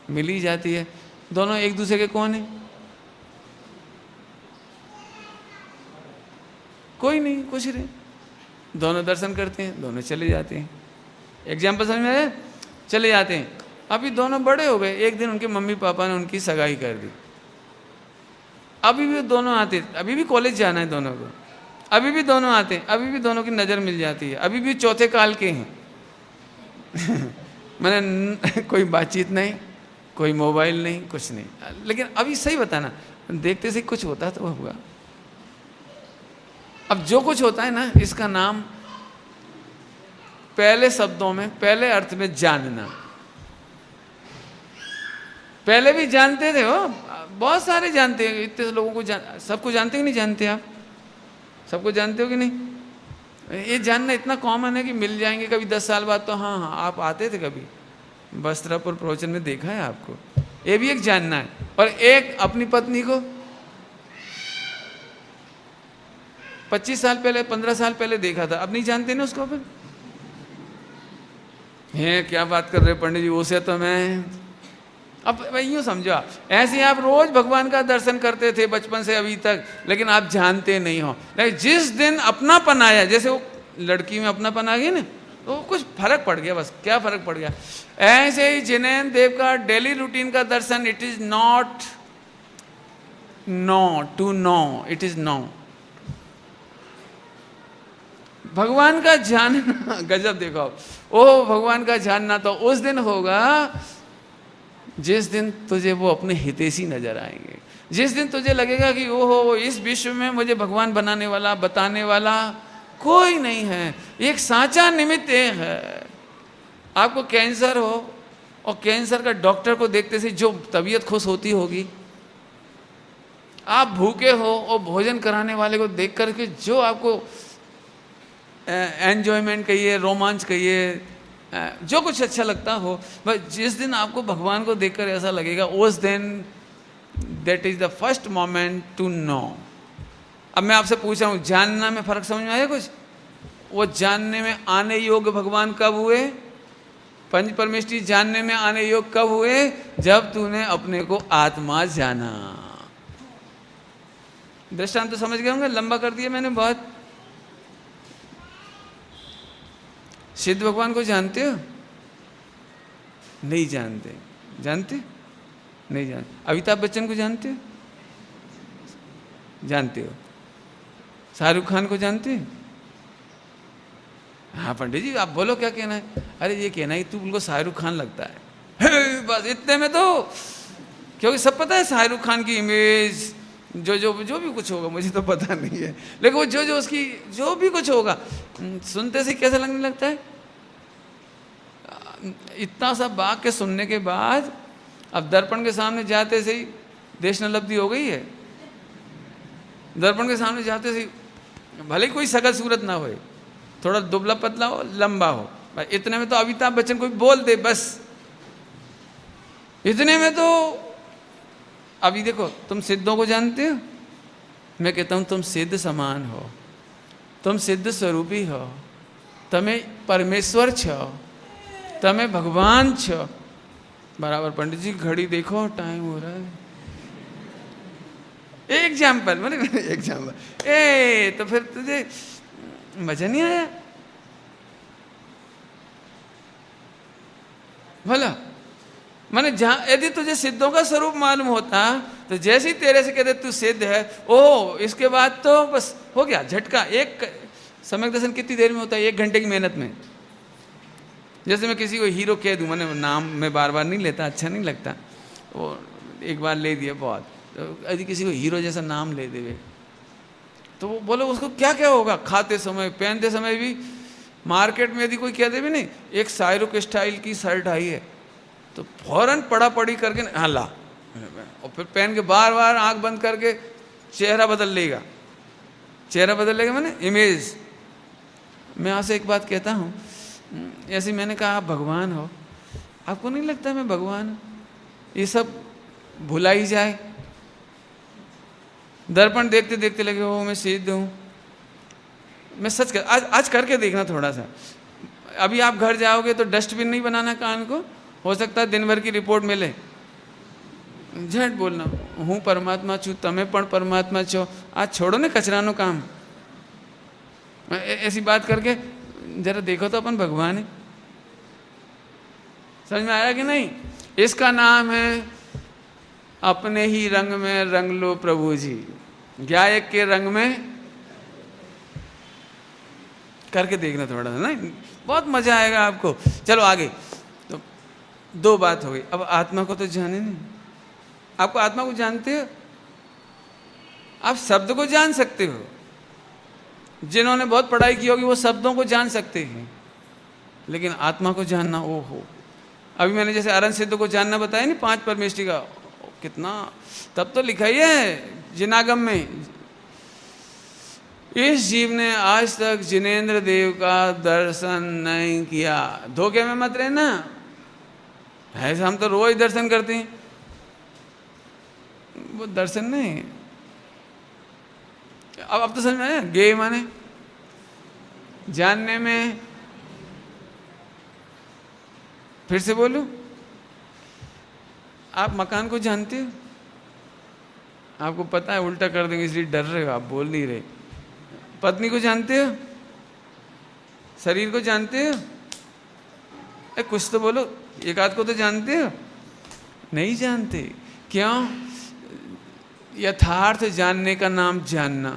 मिल ही जाती है। दोनों एक दूसरे के कौन है? कोई नहीं, कुछ नहीं। दोनों दर्शन करते हैं, दोनों चले जाते हैं। एग्जाम्पल समझ में आया? चले जाते हैं। अभी दोनों बड़े हो गए, एक दिन उनके मम्मी पापा ने उनकी सगाई कर दी। अभी भी दोनों आते, अभी भी कॉलेज जाना है दोनों को, अभी भी दोनों आते हैं, अभी भी दोनों की नज़र मिल जाती है, अभी भी चौथे काल के हैं। मैंने कोई बातचीत नहीं, कोई मोबाइल नहीं, कुछ नहीं। लेकिन अभी सही बताना, देखते से कुछ होता तो होगा। अब जो कुछ होता है ना, इसका नाम पहले शब्दों में, पहले अर्थ में जानना। पहले भी जानते थे हो, बहुत सारे जानते हैं, इतने लोगों को सबको जानते कि नहीं जानते? आप सबको जानते हो कि नहीं? ये जानना इतना कॉमन है कि मिल जाएंगे कभी 10 साल बाद तो। हाँ हाँ, आप आते थे कभी वस्त्रापुर प्रवचन में, देखा है आपको। ये भी एक जानना है। और एक अपनी पत्नी को 25 साल पहले, 15 साल पहले देखा था, अब नहीं जानते ना उसको। फिर है क्या बात कर रहे पंडित जी, उसे तो मैं, अब यूँ समझो, ऐसे आप रोज भगवान का दर्शन करते थे बचपन से अभी तक, लेकिन आप जानते नहीं हो। लेकिन जिस दिन अपनापन आया, जैसे वो लड़की में अपनापन आ गया ना, तो कुछ फर्क पड़ गया। बस क्या फर्क पड़ गया? ऐसे ही जिनेन्द्र देव का डेली रूटीन का दर्शन, it is not no to know, it is know. भगवान का जानना, गजब देखो, ओ भगवान का जानना तो उस दिन होगा जिस दिन तुझे वो अपने हितैषी नजर आएंगे, जिस दिन तुझे लगेगा कि ओहो इस विश्व में मुझे भगवान बनाने वाला, बताने वाला कोई नहीं है, एक साचा निमित्त एक है। आपको कैंसर हो और कैंसर का डॉक्टर को देखते से जो तबीयत खुश होती होगी, आप भूखे हो और भोजन कराने वाले को देख करके जो आपको एंजॉयमेंट कहिए, रोमांच कहिए, जो कुछ अच्छा लगता हो, बस जिस दिन आपको भगवान को देखकर ऐसा लगेगा, उस दिन that is the first moment to know. अब मैं आपसे पूछ रहा हूँ, जानना में फर्क समझ में आया कुछ? वो जानने में आने योग्य भगवान कब हुए? पंच परमेष्ठी जानने में आने योग्य कब हुए? जब तूने अपने को आत्मा जाना। दृष्टांत तो समझ गए होंगे, लंबा कर दिया मैंने बहुत। सिद्ध भगवान को जानते हो? नहीं जानते। जानते? नहीं जानते। अमिताभ बच्चन को जानते हो? जानते हो। शाहरुख खान को जानते हो? हाँ पंडित जी, आप बोलो क्या कहना है? अरे ये कहना है तू बिल्कुल शाहरुख खान लगता है। बस इतने में तो, क्योंकि सब पता है शाहरुख खान की इमेज, जो भी कुछ होगा, मुझे तो पता नहीं है, लेकिन वो जो उसकी जो भी कुछ होगा, सुनते से कैसा लगने लगता है? इतना सा बाग के सुनने के बाद अब दर्पण के सामने जाते से ही देशनलब्धि हो गई है। दर्पण के सामने जाते से भले ही कोई शकल सूरत ना हो, थोड़ा दुबला पतला हो, लंबा हो, इतने में तो अमिताभ बच्चन कोई बोल दे, बस इतने में तो। अभी देखो, तुम सिद्धों को जानते हो? मैं कहता हूं तुम सिद्ध समान हो, तुम सिद्ध स्वरूपी हो, तमें परमेश्वर छो, तमें भगवान छो। बराबर। पंडित जी घड़ी देखो, टाइम हो रहा है। एग्जाम्पल, मैंने एग्जाम्पल, तो फिर तुझे मजा नहीं आया? भला मैंने जहां, यदि तुझे सिद्धों का स्वरूप मालूम होता तो जैसे ही तेरे से कहते तू सिद्ध है, ओ इसके बाद तो बस हो गया झटका। एक सम्यक दर्शन कितनी देर में होता है? 1 घंटे की मेहनत में। जैसे मैं किसी को हीरो कह दूं, मैंने नाम में बार बार नहीं लेता, अच्छा नहीं लगता, वो एक बार ले दिया बहुत, तो यदि किसी को हीरो जैसा नाम ले देवे तो वो बोलो उसको क्या क्या होगा? खाते समय, पहनते समय भी, मार्केट में यदि कोई कह दे भी नहीं एक शाहरुख स्टाइल की शर्ट आई है तो फौरन पड़ा पड़ी करके हाँ ला, और फिर पहन के बार बार आंख बंद करके चेहरा बदल लेगा। चेहरा बदल लेगा मैंने इमेज। मैं आपसे एक बात कहता हूँ, ऐसे मैंने कहा आप भगवान हो, आपको नहीं लगता मैं भगवान हूँ? ये सब भुला ही जाए। दर्पण देखते देखते लगे हो मैं सिद्ध हूँ। मैं सच कर, आज करके देखना थोड़ा सा। अभी आप घर जाओगे तो डस्टबिन नहीं बनाना कान को, हो सकता है दिन भर की रिपोर्ट मिले। झट बोलना हूँ परमात्मा छू, तमें पण परमात्मा छो। आज छोड़ो ने कचरानो काम। ऐसी बात करके जरा देखो तो अपन भगवान है। समझ में आया कि नहीं? इसका नाम है अपने ही रंग में रंग लो प्रभु जी। गायक के रंग में करके देखना थोड़ा सा, नहीं बहुत मजा आएगा आपको। चलो आगे। तो 2 बात हो गई। अब आत्मा को तो जाने नहीं। आपको आत्मा को जानते हो? आप शब्द को जान सकते हो। जिन्होंने बहुत पढ़ाई की होगी वो शब्दों को जान सकते हैं, लेकिन आत्मा को जानना, ओहो। अभी मैंने जैसे अरहंत सिद्ध को जानना बताया नहीं, 5 परमेष्ठी का, कितना तब तो लिखा ही है जिनागम में, इस जीव ने आज तक जिनेंद्र देव का दर्शन नहीं किया। धोखे में मत रहना, ऐसे हम तो रोज दर्शन करते हैं, वो दर्शन नहीं। अब तो समझ में आया? गे माने जानने में। फिर से बोलूं, आप मकान को जानते हो? आपको पता है उल्टा कर देंगे इसलिए डर रहे हो, आप बोल नहीं रहे। पत्नी को जानते हो? शरीर को जानते हो? कुछ तो बोलो, एक आध को तो जानते हो? नहीं जानते। क्यों? यथार्थ जानने का नाम जानना।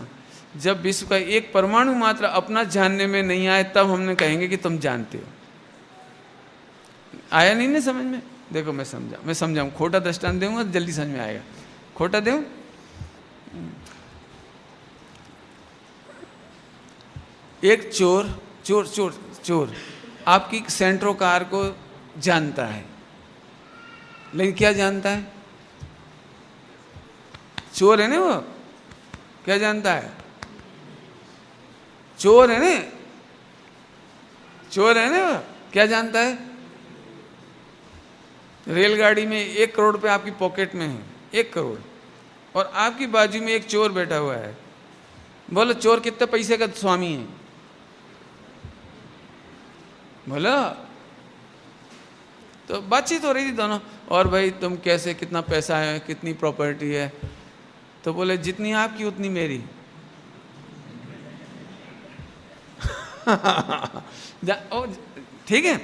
जब विश्व का एक परमाणु मात्र अपना जानने में नहीं आए तब हमने कहेंगे कि तुम जानते हो। आया नहीं ना समझ में? देखो मैं समझाऊं, खोटा दृष्टांत दूंगा तो जल्दी समझ में आएगा। खोटा दूं? एक चोर आपकी सेंट्रो कार को जानता है, लेकिन क्या जानता है? चोर है ना वो, क्या जानता है? चोर है ना, चोर है ना वो, क्या जानता है? रेलगाड़ी में 1 करोड़ रुपए आपकी पॉकेट में है, 1 करोड़, और आपकी बाजू में एक चोर बैठा हुआ है। बोलो चोर कितने पैसे का स्वामी है? बोलो। तो बातचीत हो रही थी दोनों, और भाई तुम कैसे, कितना पैसा है, कितनी प्रॉपर्टी है? तो बोले जितनी आपकी उतनी मेरी। ठीक है,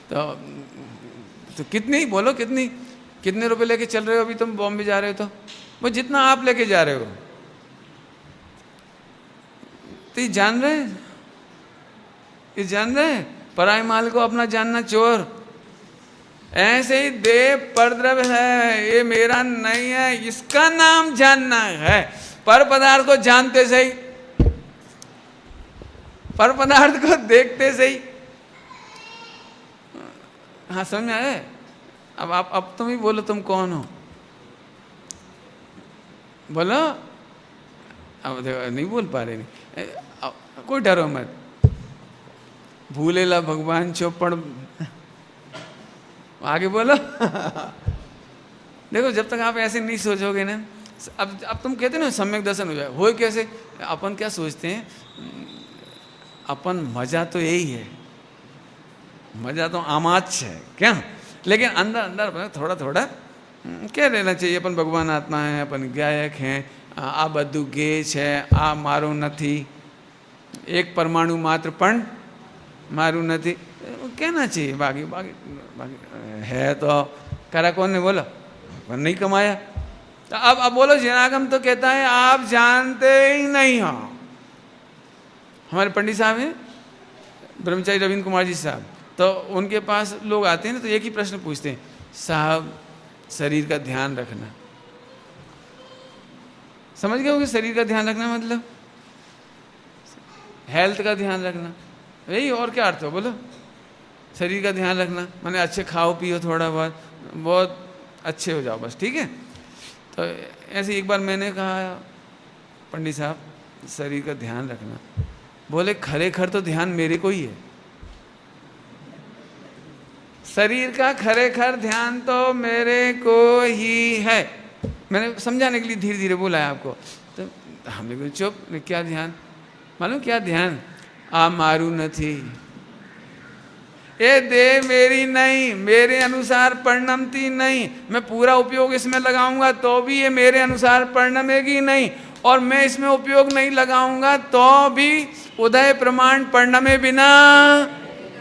तो कितनी, बोलो कितनी, कितने रुपए लेके चल रहे हो? अभी तुम बॉम्बे जा रहे हो तो वो जितना आप लेके जा रहे हो। तो ये जान रहे हैं, ये जान रहे हैं पराय माल को अपना जानना चोर। ऐसे ही देह परद्रव्य है, ये मेरा नहीं है, इसका नाम जानना है। पर पदार्थ को जानते से ही, पर पदार्थ को देखते से ही, हाँ समझ में आए? अब तुम ही बोलो तुम कौन हो? बोलो। अब देखो नहीं बोल पा रहे, नहीं कोई डरो मत, भूलेला भगवान चौपड़, आगे बोलो। देखो जब तक आप ऐसे नहीं सोचोगे ना, अब तुम कहते ना सम्यक दर्शन हो जाए, हो कैसे? अपन क्या सोचते हैं, अपन मजा तो यही है, मजा तो आमाच है क्या, लेकिन अंदर अंदर थोड़ा थोड़ा क्या रहना चाहिए, अपन भगवान आत्मा है, अपन गायक हैं, आ बधु गेच है, आ मारू नहीं, एक परमाणु मात्र पण मारू नहीं, कहना चाहिए। बाकी बाकी बाकी है तो करा कौन ने? बोला अपन नहीं कमाया। तो अब बोलो जनागम तो कहता है आप जानते ही नहीं हो। हमारे पंडित साहब हैं ब्रह्मचारी रविंद्र कुमार जी साहब, तो उनके पास लोग आते हैं ना, तो एक ही प्रश्न पूछते हैं, साहब शरीर का ध्यान रखना। समझ गए होगे शरीर का ध्यान रखना मतलब हेल्थ का ध्यान रखना, यही और क्या अर्थ हो? बोलो शरीर का ध्यान रखना माने अच्छे खाओ पियो, थोड़ा बहुत अच्छे हो जाओ बस, ठीक है। तो ऐसे एक बार मैंने कहा पंडित साहब शरीर का ध्यान रखना, बोले खरेखर तो ध्यान मेरे को ही है, शरीर का खरेखर ध्यान तो मेरे को ही है। मैंने समझाने के लिए धीरे धीरे बोला है आपको, तो हमने बोले चुप, क्या ध्यान? मालूम क्या ध्यान? आ मारू नहीं, ये देह मेरी नहीं, मेरे अनुसार परिणमती नहीं, मैं पूरा उपयोग इसमें लगाऊंगा तो भी ये मेरे अनुसार परिणमेगी नहीं, और मैं इसमें उपयोग नहीं लगाऊंगा तो भी उदय प्रमाण परिणमे बिना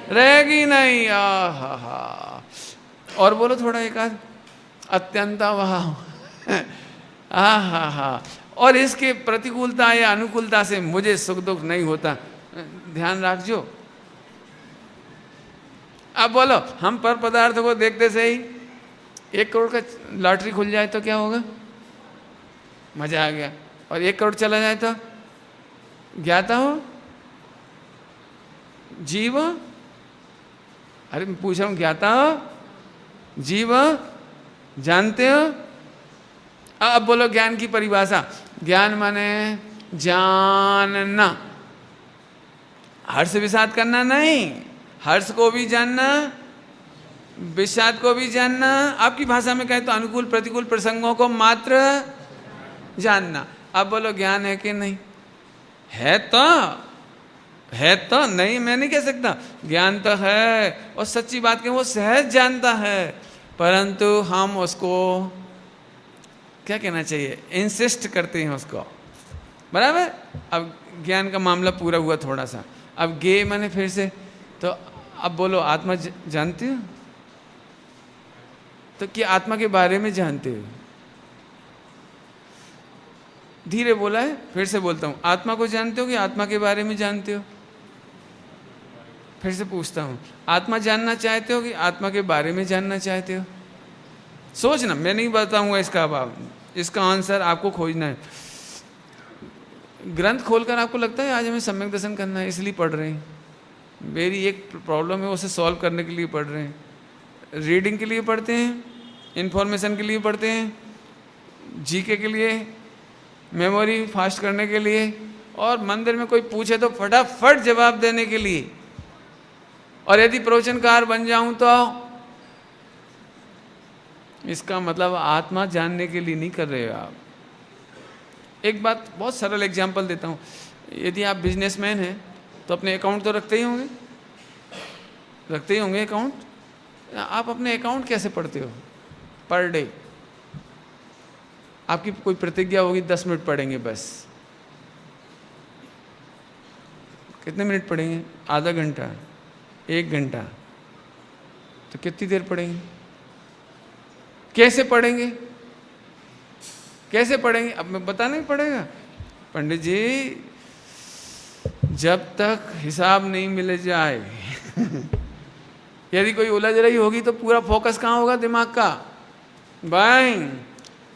रहेगी नहीं। आहा, और बोलो थोड़ा एक आध, अत्यंता वाह, आहा, और इसके प्रतिकूलता या अनुकूलता से मुझे सुख दुख नहीं होता, ध्यान रखो। अब बोलो हम पर पदार्थ को देखते से ही 1 करोड़ का लॉटरी खुल जाए तो क्या होगा? मजा आ गया। और 1 करोड़ चला जाए तो ज्ञाता हो, जीव, अरे मैं पूछ रहा हूं ज्ञाता हो, जीव, जानते हो? अब बोलो ज्ञान की परिभाषा। ज्ञान माने जानना, हर्ष विषाद करना नहीं, हर्ष को भी जानना, विषाद को भी जानना, आपकी भाषा में कहे तो अनुकूल प्रतिकूल प्रसंगों को मात्र जानना। अब बोलो ज्ञान है कि नहीं? है तो नहीं, मैं नहीं कह सकता, ज्ञान तो है, और सच्ची बात कहें वो सहज जानता है, परंतु हम उसको क्या कहना चाहिए, इंसिस्ट करते हैं उसको, बराबर। अब ज्ञान का मामला पूरा हुआ थोड़ा सा, अब गे मैंने फिर से, तो अब बोलो आत्मा जानते हो? तो क्या आत्मा के बारे में जानते हो? धीरे बोला है, फिर से बोलता हूँ, आत्मा को जानते हो कि आत्मा के बारे में जानते हो? फिर से पूछता हूँ, आत्मा जानना चाहते हो कि आत्मा के बारे में जानना चाहते हो? सोचना, मैं नहीं बताऊंगा इसका आंसर आपको खोजना है। ग्रंथ खोलकर आपको लगता है आज हमें सम्यक दर्शन करना है इसलिए पढ़ रहे हैं, मेरी एक प्रॉब्लम है उसे सॉल्व करने के लिए पढ़ रहे हैं। रीडिंग के लिए पढ़ते हैं, इन्फॉर्मेशन के लिए पढ़ते हैं, जीके के लिए, मेमोरी फास्ट करने के लिए, और मंदिर में कोई पूछे तो फटाफट जवाब देने के लिए। और यदि प्रवचनकार बन जाऊं तो इसका मतलब आत्मा जानने के लिए नहीं कर रहे हो आप। एक बात बहुत सरल एग्जांपल देता हूँ, यदि आप बिजनेसमैन हैं तो अपने अकाउंट तो रखते ही होंगे अकाउंट। आप अपने अकाउंट कैसे पढ़ते हो? पर डे आपकी कोई प्रतिज्ञा होगी 10 मिनट पढ़ेंगे बस। कितने मिनट पढ़ेंगे? आधा घंटा, 1 घंटा, तो कितनी देर पढ़ेंगे? कैसे पढ़ेंगे? अब मैं बताना ही पड़ेगा। पंडित जी, जब तक हिसाब नहीं मिल जाए यदि कोई उलझ रही होगी तो पूरा फोकस कहाँ होगा? दिमाग का। भाई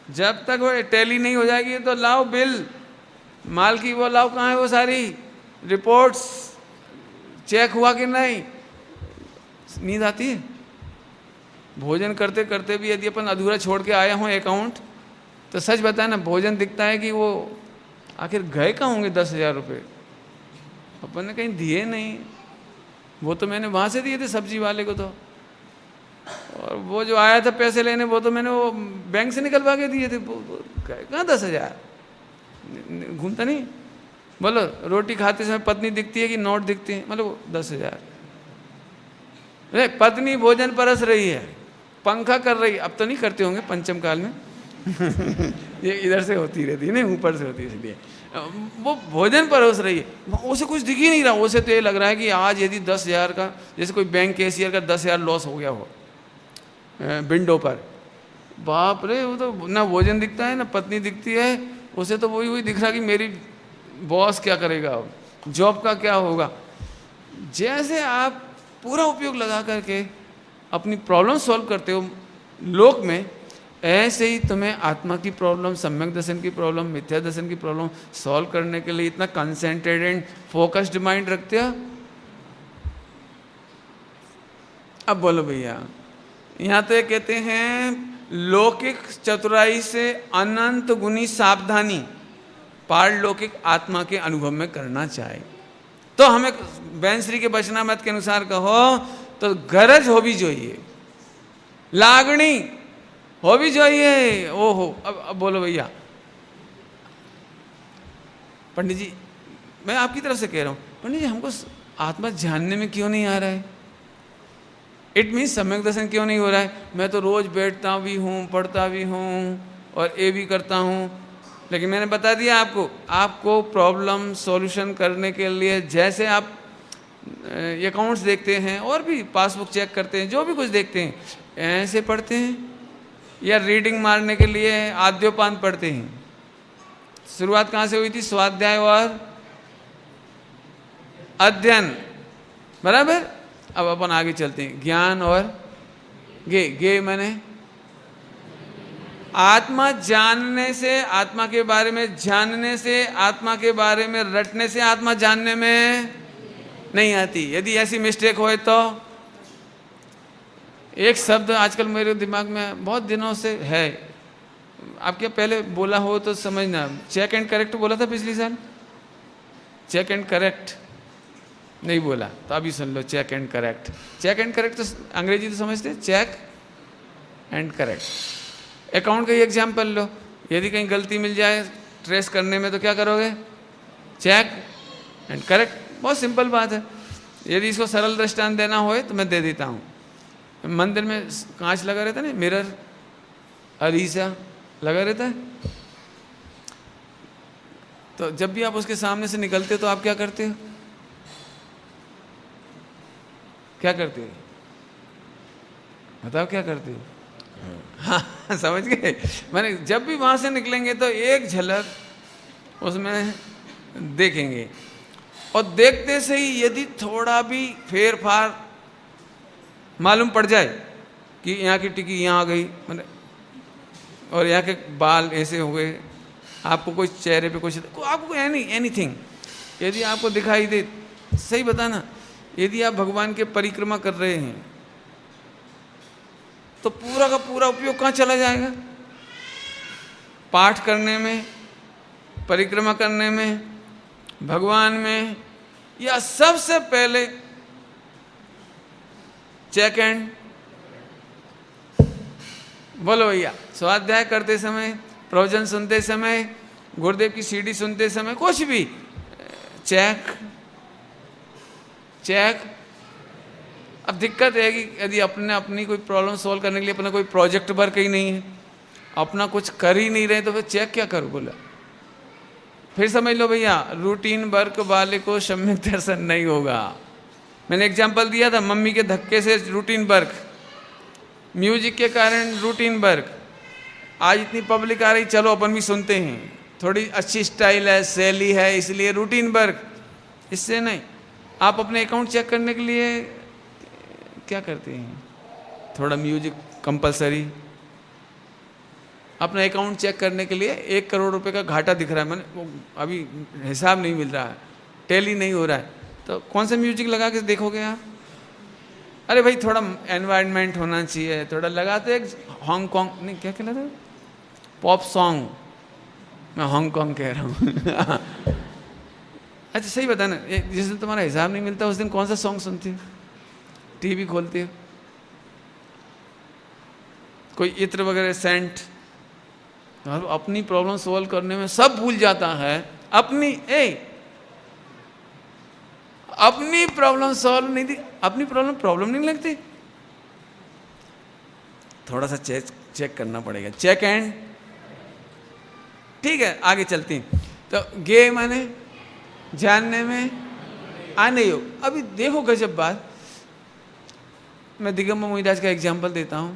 जब तक वो टैली नहीं हो जाएगी तो लाओ बिल, माल की वो लाओ, कहाँ है वो सारी रिपोर्ट्स, चेक हुआ कि नहीं? नींद आती है। भोजन करते करते भी यदि अपन अधूरा छोड़ के आया हूँ अकाउंट, तो सच बताए ना, भोजन दिखता है कि वो आखिर गए कहाँ होंगे 10,000 रुपये? अपन ने कहीं दिए नहीं, वो तो मैंने वहाँ से दिए थे सब्जी वाले को तो, और वो जो आया था पैसे लेने वो तो मैंने वो बैंक से निकलवा के दिए थे। कहाँ 10,000? घूमता नहीं। बोलो, रोटी खाते समय पत्नी दिखती है कि नोट दिखती है? मतलब 10,000। पत्नी भोजन परस रही है, पंखा कर रही है, अब तो नहीं करते होंगे पंचम काल में ये इधर से होती रहती है, नहीं ऊपर से होती है, इसलिए वो भोजन परोस रही है, उसे कुछ दिख ही नहीं रहा। उसे तो ये लग रहा है कि आज यदि 10,000 का, जैसे कोई बैंक कैशियर का 10,000 लॉस हो गया हो विंडो पर, बाप रे, वो तो ना भोजन दिखता है ना पत्नी दिखती है, उसे तो वही दिख रहा कि मेरी बॉस क्या करेगा, जॉब का क्या होगा। जैसे आप पूरा उपयोग लगा करके अपनी प्रॉब्लम सॉल्व करते हो लोक में, ऐसे ही तुम्हें आत्मा की प्रॉब्लम, सम्यक दर्शन की प्रॉब्लम, मिथ्या दर्शन की प्रॉब्लम सॉल्व करने के लिए इतना कंसेंट्रेटेड एंड फोकस्ड माइंड रखते हो। अब बोलो भैया, यहाँ तो कहते हैं लौकिक चतुराई से अनंत गुनी सावधानी पारलौकिक आत्मा के अनुभव में करना चाहिए। तो हमें बैंश्री के वचनामृत के अनुसार कहो तो गरज हो भी જોઈએ, लागणी हो भी જોઈએ। ओहो, अब बोलो भैया। पंडित जी, मैं आपकी तरफ से कह रहा हूँ, पंडित जी हमको आत्मा जानने में क्यों नहीं आ रहा है? इट मीन्स सम्यक दर्शन क्यों नहीं हो रहा है? मैं तो रोज बैठता भी हूँ, पढ़ता भी हूँ और ये भी करता हूँ, लेकिन मैंने बता दिया आपको प्रॉब्लम सॉल्यूशन करने के लिए, जैसे आप अकाउंट्स देखते हैं और भी पासबुक चेक करते हैं, जो भी कुछ देखते हैं, ऐसे पढ़ते हैं, या रीडिंग मारने के लिए आद्योपांत पढ़ते हैं। शुरुआत कहाँ से हुई थी? स्वाध्याय और अध्ययन, बराबर। अब अपन आगे चलते हैं, ज्ञान और गे मैंने आत्मा जानने से, आत्मा के बारे में जानने से, आत्मा के बारे में रटने से आत्मा जानने में नहीं आती। यदि ऐसी मिस्टेक होए तो एक शब्द आजकल मेरे दिमाग में बहुत दिनों से है, आपके पहले बोला हो तो समझना, चेक एंड करेक्ट बोला था पिछली साल, चेक एंड करेक्ट नहीं बोला तो अभी सुन लो, check and correct. Check and correct तो अंग्रेजी तो समझते, चेक एंड करेक्ट। अकाउंट का ही एग्जाम्पल लो, यदि कहीं गलती मिल जाए ट्रेस करने में तो क्या करोगे? Check and correct. बहुत सिंपल बात है। यदि इसको सरल दृष्टांत देना होए तो मैं दे देता हूँ। मंदिर में कांच लगा रहता है ना, मिरर, अरीसा लगा रहता है, तो जब भी आप उसके सामने से निकलते हो तो आप क्या करते हो? क्या करते हो? बताओ क्या करते हो? हाँ समझ गए? मैंने जब भी वहां से निकलेंगे तो एक झलक उसमें देखेंगे। और देखते से ही यदि थोड़ा भी फेर फार मालूम पड़ जाए कि यहाँ की टिकी यहाँ आ गई, मतलब और यहाँ के बाल ऐसे हो गए, आपको कोई चेहरे पे कुछ, आपको एनीथिंग यदि आपको दिखाई दे, सही बताना, यदि आप भगवान के परिक्रमा कर रहे हैं तो पूरा का पूरा उपयोग कहाँ चला जाएगा? पाठ करने में, परिक्रमा करने में, भगवान में, या सबसे पहले चेक एंड, बोलो भैया, स्वाध्याय करते समय, प्रवचन सुनते समय, गुरुदेव की सीडी सुनते समय, कुछ भी चेक चेक। अब दिक्कत है कि यदि अपनी कोई प्रॉब्लम सॉल्व करने के लिए अपना कोई प्रोजेक्ट वर्क ही नहीं है, अपना कुछ कर ही नहीं रहे, तो फिर चेक क्या करूं? बोला फिर समझ लो भैया, रूटीन वर्क वाले को सम्यक दर्शन नहीं होगा। मैंने एग्जांपल दिया था, मम्मी के धक्के से रूटीन वर्क, म्यूजिक के कारण रूटीन वर्क, आज इतनी पब्लिक आ रही, चलो अपन भी सुनते हैं, थोड़ी अच्छी स्टाइल है, शैली है, इसलिए रूटीन वर्क, इससे नहीं। आप अपने अकाउंट चेक करने के लिए क्या करते हैं? थोड़ा म्यूजिक कंपलसरी। अपना अकाउंट चेक करने के लिए 1 करोड़ रुपए का घाटा दिख रहा है, मैंने वो अभी हिसाब नहीं मिल रहा है, टैली नहीं हो रहा है, तो कौन सा म्यूजिक लगा के देखोगे आप? अरे भाई थोड़ा एनवायरनमेंट होना चाहिए, थोड़ा लगाते एक हांगकॉन्ग, नहीं क्या कहलाता है, पॉप सॉन्ग, मैं हांगकॉन्ग कह रहा हूँ अच्छा सही बता ना, जिस दिन तुम्हारा हिसाब नहीं मिलता उस दिन कौन सा सॉन्ग सुनते हो? टीवी खोलते हो, कोई इत्र वगैरह सेंट, और अपनी प्रॉब्लम सॉल्व करने में सब भूल जाता है। अपनी प्रॉब्लम सॉल्व नहीं थी, अपनी प्रॉब्लम नहीं लगती, थोड़ा सा चेक करना पड़ेगा, चेक एंड। ठीक है, आगे चलती हैं। तो गे माने जानने में आने योग। अभी देखो गजब बात, मैं दिगंबर मुनिराज का एग्जाम्पल देता हूं।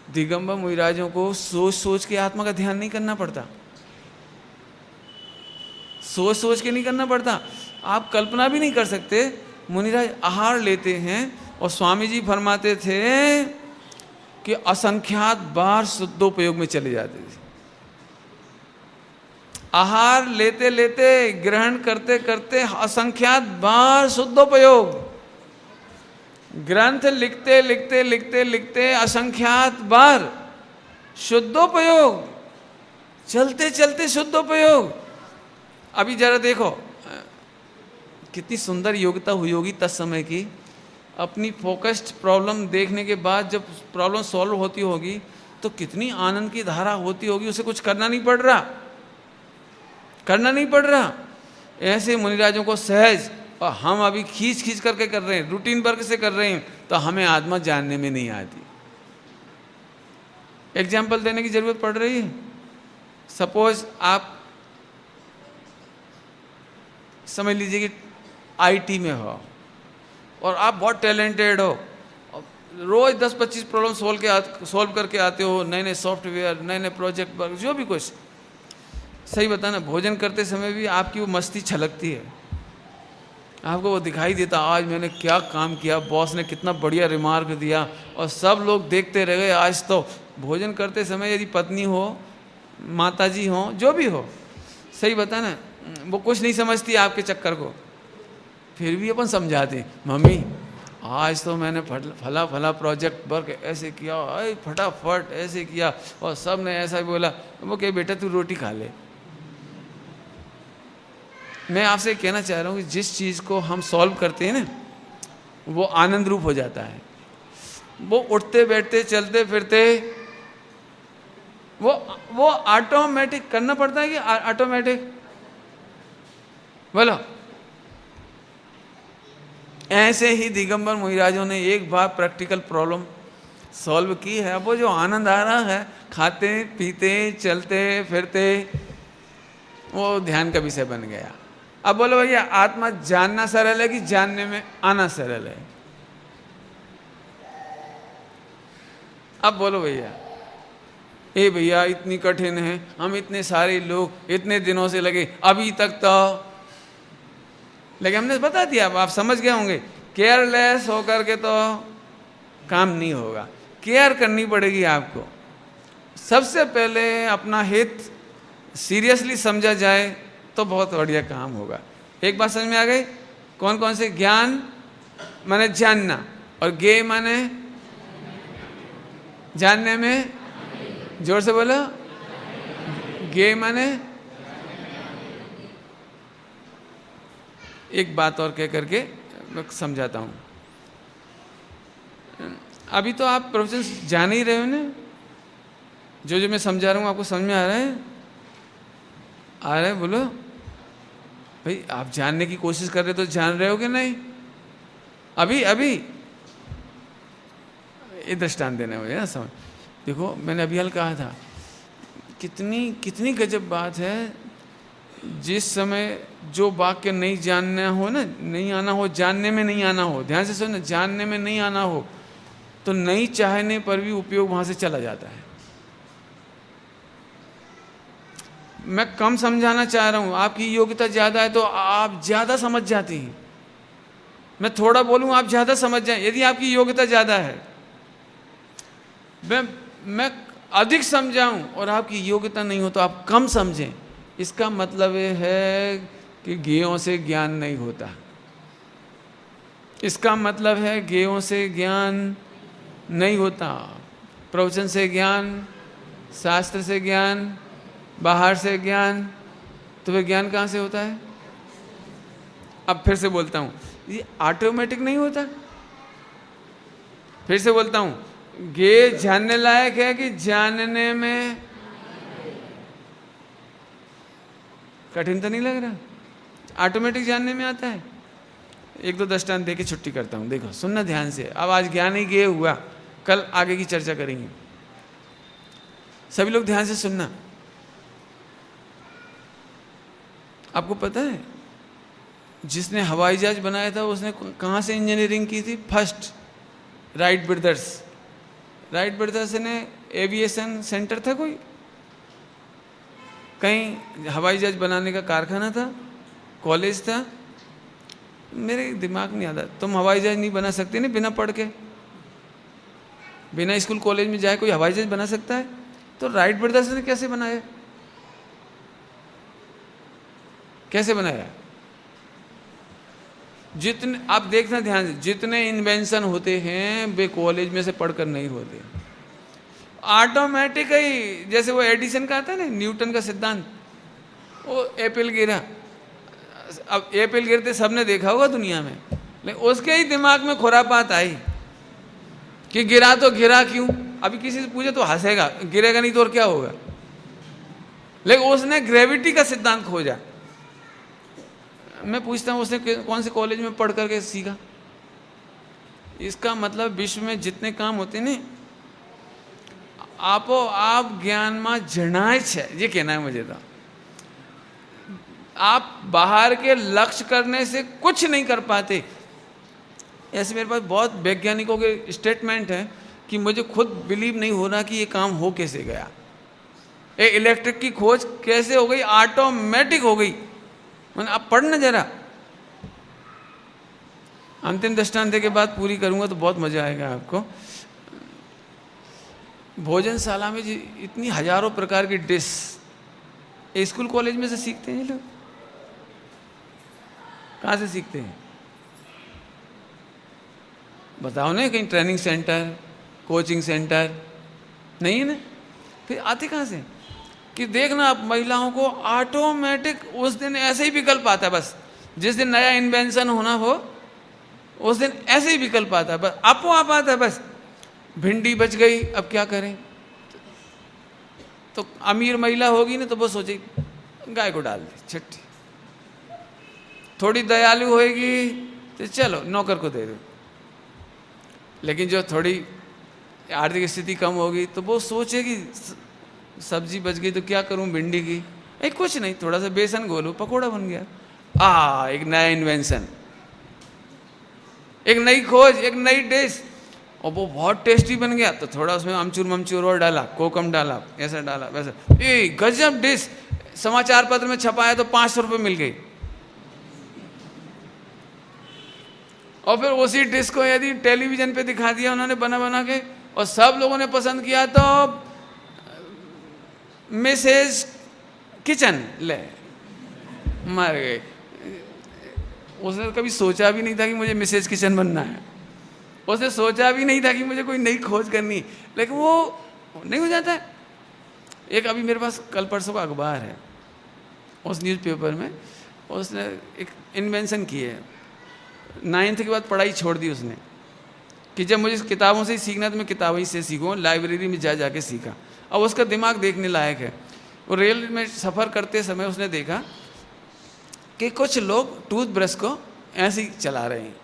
दिगंबर मुनिराजों को सोच सोच के आत्मा का ध्यान नहीं करना पड़ता, सोच सोच के नहीं करना पड़ता। आप कल्पना भी नहीं कर सकते, मुनिराज आहार लेते हैं और स्वामी जी फरमाते थे कि असंख्यात बार शुद्धोपयोग में चले जाते थे। आहार लेते लेते, ग्रहण करते करते असंख्यात बार शुद्धोपयोग, ग्रंथ लिखते लिखते लिखते लिखते असंख्यात बार शुद्धोपयोग, चलते चलते शुद्धोपयोग। अभी जरा देखो कितनी सुंदर योग्यता हुई होगी तत्समय की। अपनी फोकस्ड प्रॉब्लम देखने के बाद जब प्रॉब्लम सॉल्व होती होगी तो कितनी आनंद की धारा होती होगी, उसे कुछ करना नहीं पड़ रहा, करना नहीं पड़ रहा। ऐसे मुनिराजों को सहज, और हम अभी खींच खींच करके कर रहे हैं, रूटीन वर्क से कर रहे हैं, तो हमें आत्मा जानने में नहीं आती। एग्जाम्पल देने की जरूरत पड़ रही है। सपोज आप समझ लीजिए कि आईटी में हो और आप बहुत टैलेंटेड हो, रोज 10-25 प्रॉब्लम सॉल्व करके आते हो, नए नए सॉफ्टवेयर, नए नए प्रोजेक्ट वर्क, जो भी कुछ। सही बताना, भोजन करते समय भी आपकी वो मस्ती छलकती है, आपको वो दिखाई देता, आज मैंने क्या काम किया, बॉस ने कितना बढ़िया रिमार्क दिया, और सब लोग देखते रह गए। आज तो भोजन करते समय यदि पत्नी हो, माताजी हो, जो भी हो, सही बताना, वो कुछ नहीं समझती आपके चक्कर को, फिर भी अपन समझाते, मम्मी आज तो मैंने फला फला प्रोजेक्ट वर्क ऐसे किया, अरे फटाफट ऐसे किया, और सब ने ऐसा बोला। वो कहे बेटा तू रोटी खा ले। मैं आपसे कहना चाह रहा हूँ कि जिस चीज़ को हम सॉल्व करते हैं ना, वो आनंद रूप हो जाता है। वो उठते बैठते चलते फिरते, वो ऑटोमेटिक करना पड़ता है कि ऑटोमेटिक, बोलो। ऐसे ही दिगंबर मुनिराजों ने एक बार प्रैक्टिकल प्रॉब्लम सॉल्व की है। वो जो आनंद आ रहा है, खाते पीते चलते फिरते, वो ध्यान का विषय बन गया। अब बोलो भैया, आत्मा जानना सरल है कि जानने में आना सरल है? अब बोलो भैया, ए भैया इतनी कठिन है, हम इतने सारे लोग इतने दिनों से लगे अभी तक तो, लेकिन हमने बता दिया, आप समझ गए होंगे। केयरलेस होकर के तो काम नहीं होगा, केयर करनी पड़ेगी आपको। सबसे पहले अपना हित सीरियसली समझा जाए तो बहुत बढ़िया काम होगा। एक बात समझ में आ गई? कौन कौन से? ज्ञान माने जानना, और गे माने जानने में, जोर से बोलो, गे माने। एक बात और कह करके मैं समझाता हूं। अभी तो आप प्रोफेशन जान ही रहे हो ना, जो जो मैं समझा रहा हूं आपको समझ में आ रहा है? आ रहा है? बोलो भाई, आप जानने की कोशिश कर रहे तो जान रहे हो कि नहीं? अभी अभी ये दृष्टांत देना मुझे ना, समझ। देखो मैंने अभी हाल कहा था, कितनी कितनी गजब बात है। जिस समय जो वाक्य नहीं जानना हो ना, नहीं आना हो, जानने में नहीं आना हो, ध्यान से सुनना, जानने में नहीं आना हो तो नहीं चाहने पर भी उपयोग वहां से चला जाता है। मैं कम समझाना चाह रहा हूं, आपकी योग्यता ज्यादा है तो आप ज्यादा समझ जाती हैं। मैं थोड़ा बोलूं आप ज्यादा समझ जाएं। यदि आपकी योग्यता ज्यादा है, मैं अधिक समझाऊं और आपकी योग्यता नहीं हो तो आप कम समझें, इसका मतलब ये है कि ज्ञेयों से ज्ञान नहीं होता। इसका मतलब है ज्ञेयों से ज्ञान नहीं होता। प्रवचन से ज्ञान, शास्त्र से ज्ञान, बाहर से ज्ञान, तो वह ज्ञान कहाँ से होता है? अब फिर से बोलता हूँ, ये ऑटोमेटिक नहीं होता। फिर से बोलता हूँ, ये जानने लायक है कि जानने में कठिन तो नहीं लग रहा? ऑटोमेटिक जानने में आता है। एक दो दृष्टांत दे के छुट्टी करता हूँ। देखो सुनना ध्यान से, अब आज ज्ञान ही ज्ञेय हुआ, कल आगे की चर्चा करेंगे। सभी लोग ध्यान से सुनना। आपको पता है जिसने हवाई जहाज बनाया था उसने कहाँ से इंजीनियरिंग की थी? First Wright brothers. Wright brothers ने एविएशन सेंटर था, कोई कहीं हवाई जहाज बनाने का कारखाना था, कॉलेज था, मेरे दिमाग नहीं आता। तुम हवाई जहाज नहीं बना सकते नहीं बिना पढ़ के, बिना स्कूल कॉलेज में जाए कोई हवाई जहाज बना सकता है? तो राइट ब्रदर्स ने कैसे बनाया? कैसे बनाया? जितने आप देखना ध्यान से, जितने इन्वेंशन होते हैं वे कॉलेज में से पढ़कर नहीं होते, ऑटोमेटिक ही। जैसे वो एडिसन का आता है ना, न्यूटन का सिद्धांत, वो एप्पल गिरा। अब एप्पल गिरते सबने देखा होगा दुनिया में, लेकिन उसके ही दिमाग में खुरापात आई कि गिरा तो गिरा क्यों? अभी किसी से पूछे तो हंसेगा, गिरेगा नहीं तो और क्या होगा। लेकिन उसने ग्रेविटी का सिद्धांत खोजा। मैं पूछता हूँ उसने कौन से कॉलेज में पढ़ करके सीखा? इसका मतलब विश्व में जितने काम होते हैं आपो आप ज्ञान में जनाए छे, ये कहना है मुझे। तो आप बाहर के लक्ष्य करने से कुछ नहीं कर पाते। ऐसे मेरे पास बहुत वैज्ञानिकों के स्टेटमेंट हैं कि मुझे खुद बिलीव नहीं हो रहा कि ये काम हो कैसे गया। ये इलेक्ट्रिक की खोज कैसे हो गई? ऑटोमेटिक हो गई। मैंने आप पढ़ना जरा, अंतिम दृष्टांत के बाद पूरी करूंगा तो बहुत मजा आएगा आपको। भोजनशाला में जी इतनी हजारों प्रकार की डिश स्कूल कॉलेज में से सीखते हैं लोग। कहाँ से सीखते हैं बताओ ना? कहीं ट्रेनिंग सेंटर, कोचिंग सेंटर नहीं है ना? फिर आते कहाँ से? कि देखना आप महिलाओं को ऑटोमेटिक उस दिन ऐसे ही विकल्प आता है। बस जिस दिन नया इन्वेंशन होना हो उस दिन ऐसे ही विकल्प आता है, बस आपो आप आता है। बस भिंडी बच गई, अब क्या करें? तो अमीर महिला होगी ना तो वो सोचे गाय को डाल दे छट्टी। थोड़ी दयालु होएगी तो चलो नौकर को दे दो। लेकिन जो थोड़ी आर्थिक स्थिति कम होगी तो वो सोचेगी सब्जी बच गई तो क्या करूं भिंडी की? कुछ नहीं, थोड़ा सा बेसन घोलो, पकोड़ा बन गया। एक नया इन्वेंशन, एक नई खोज, एक नई डिश। और वो बहुत टेस्टी बन गया तो थोड़ा उसमें अमचूर ममचूर और डाला, कोकम डाला, ऐसा डाला वैसा, ए गजब डिश। समाचार पत्र में छपाया तो 500 रुपये मिल गई। और फिर उसी डिश को यदि टेलीविजन पे दिखा दिया उन्होंने बना बना के और सब लोगों ने पसंद किया तो मिसेज किचन ले मर गए। उसने कभी सोचा भी नहीं था कि मुझे मिसेज किचन बनना है, उसने सोचा भी नहीं था कि मुझे कोई नई खोज करनी, लेकिन वो नहीं हो जाता है। एक अभी मेरे पास कल परसों का अखबार है, उस न्यूज़पेपर में उसने एक इन्वेंशन की है। 9th के बाद पढ़ाई छोड़ दी उसने कि जब मुझे किताबों से ही सीखना तो मैं किताबों से सीखूँ, लाइब्रेरी में जा जाके सीखा। अब उसका दिमाग देखने लायक है। वो रेल में सफ़र करते समय उसने देखा कि कुछ लोग टूथब्रश को ऐसे ही चला रहे हैं,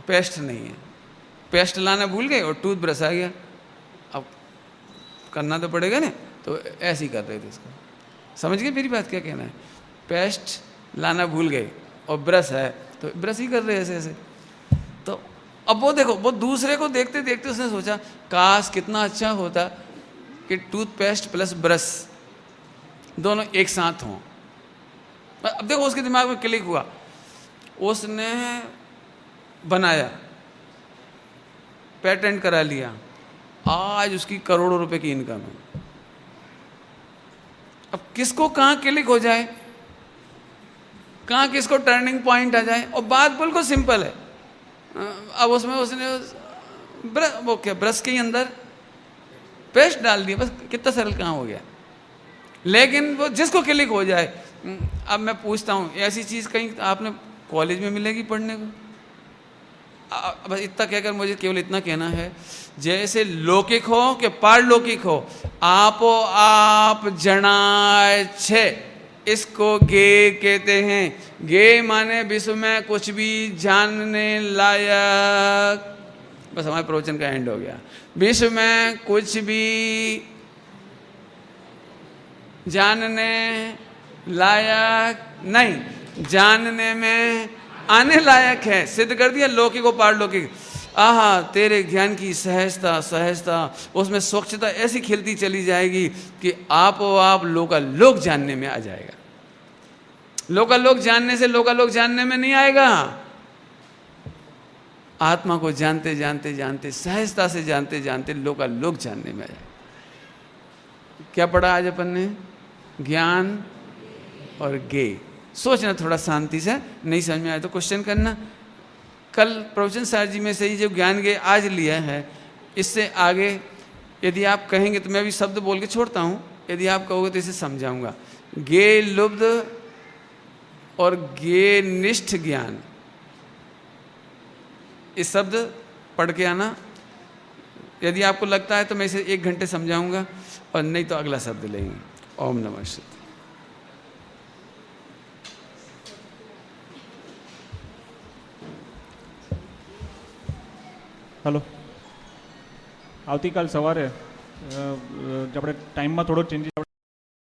पेस्ट नहीं है, पेस्ट लाना भूल गए और टूथब्रश आ गया। अब करना तो पड़ेगा ना, तो ऐसे ही कर रहे थे इसको। समझ गए मेरी बात क्या कहना है? पेस्ट लाना भूल गए और ब्रश है तो ब्रश ही कर रहे हैं ऐसे ऐसे। तो अब वो देखो, वो दूसरे को देखते देखते उसने सोचा काश कितना अच्छा होता कि टूथपेस्ट प्लस ब्रश दोनों एक साथ हों। अब देखो उसके दिमाग में क्लिक हुआ, उसने बनाया, पेटेंट करा लिया, आज उसकी करोड़ों रुपए की इनकम है। अब किसको कहाँ क्लिक हो जाए, कहाँ किसको टर्निंग पॉइंट आ जाए, और बात बिल्कुल सिंपल है। अब उसमें उसने वो क्या ब्रश के अंदर पेस्ट डाल दिया, बस कितना सरल कहाँ हो गया। लेकिन वो जिसको क्लिक हो जाए। अब मैं पूछता हूँ, ऐसी चीज़ कहीं आपने कॉलेज में मिलेगी पढ़ने को? बस इतना कहकर मुझे केवल इतना कहना है, जैसे लौकिक हो कि पारलौकिक हो, आपो आप जनाए छे, इसको गे कहते हैं। गे माने विश्व में कुछ भी जानने लायक। बस हमारे प्रवचन का एंड हो गया। विश्व में कुछ भी जानने लायक नहीं, जानने में आने लायक है। सिद्ध कर दिया लौकिक और पारलौकिक। आहा, तेरे ज्ञान की सहजता सहजता, उसमें स्वच्छता ऐसी खिलती चली जाएगी कि आप लोक जानने में आ जाएगा। लोक जानने से लोक जानने में नहीं आएगा। आत्मा को जानते जानते जानते, सहजता से जानते जानते लोक जानने में आ जाएगा। क्या पढ़ा आज अपन ने? ज्ञान और गे। सोचना थोड़ा शांति से, नहीं समझ में आए तो क्वेश्चन करना। कल प्रवचन सार जी में से ही जो ज्ञान गे आज लिया है, इससे आगे यदि आप कहेंगे तो मैं भी शब्द बोल के छोड़ता हूँ, यदि आप कहोगे तो इसे समझाऊंगा। गे लुब्ध और गे निष्ठ ज्ञान, इस शब्द पढ़ के आना। यदि आपको लगता है तो मैं इसे 1 घंटे समझाऊंगा, और नहीं तो अगला शब्द लेंगे। ओम नमः शिवाय। હલો, આવતીકાલ સવારે આપણે ટાઈમમાં થોડો ચેન્જીસ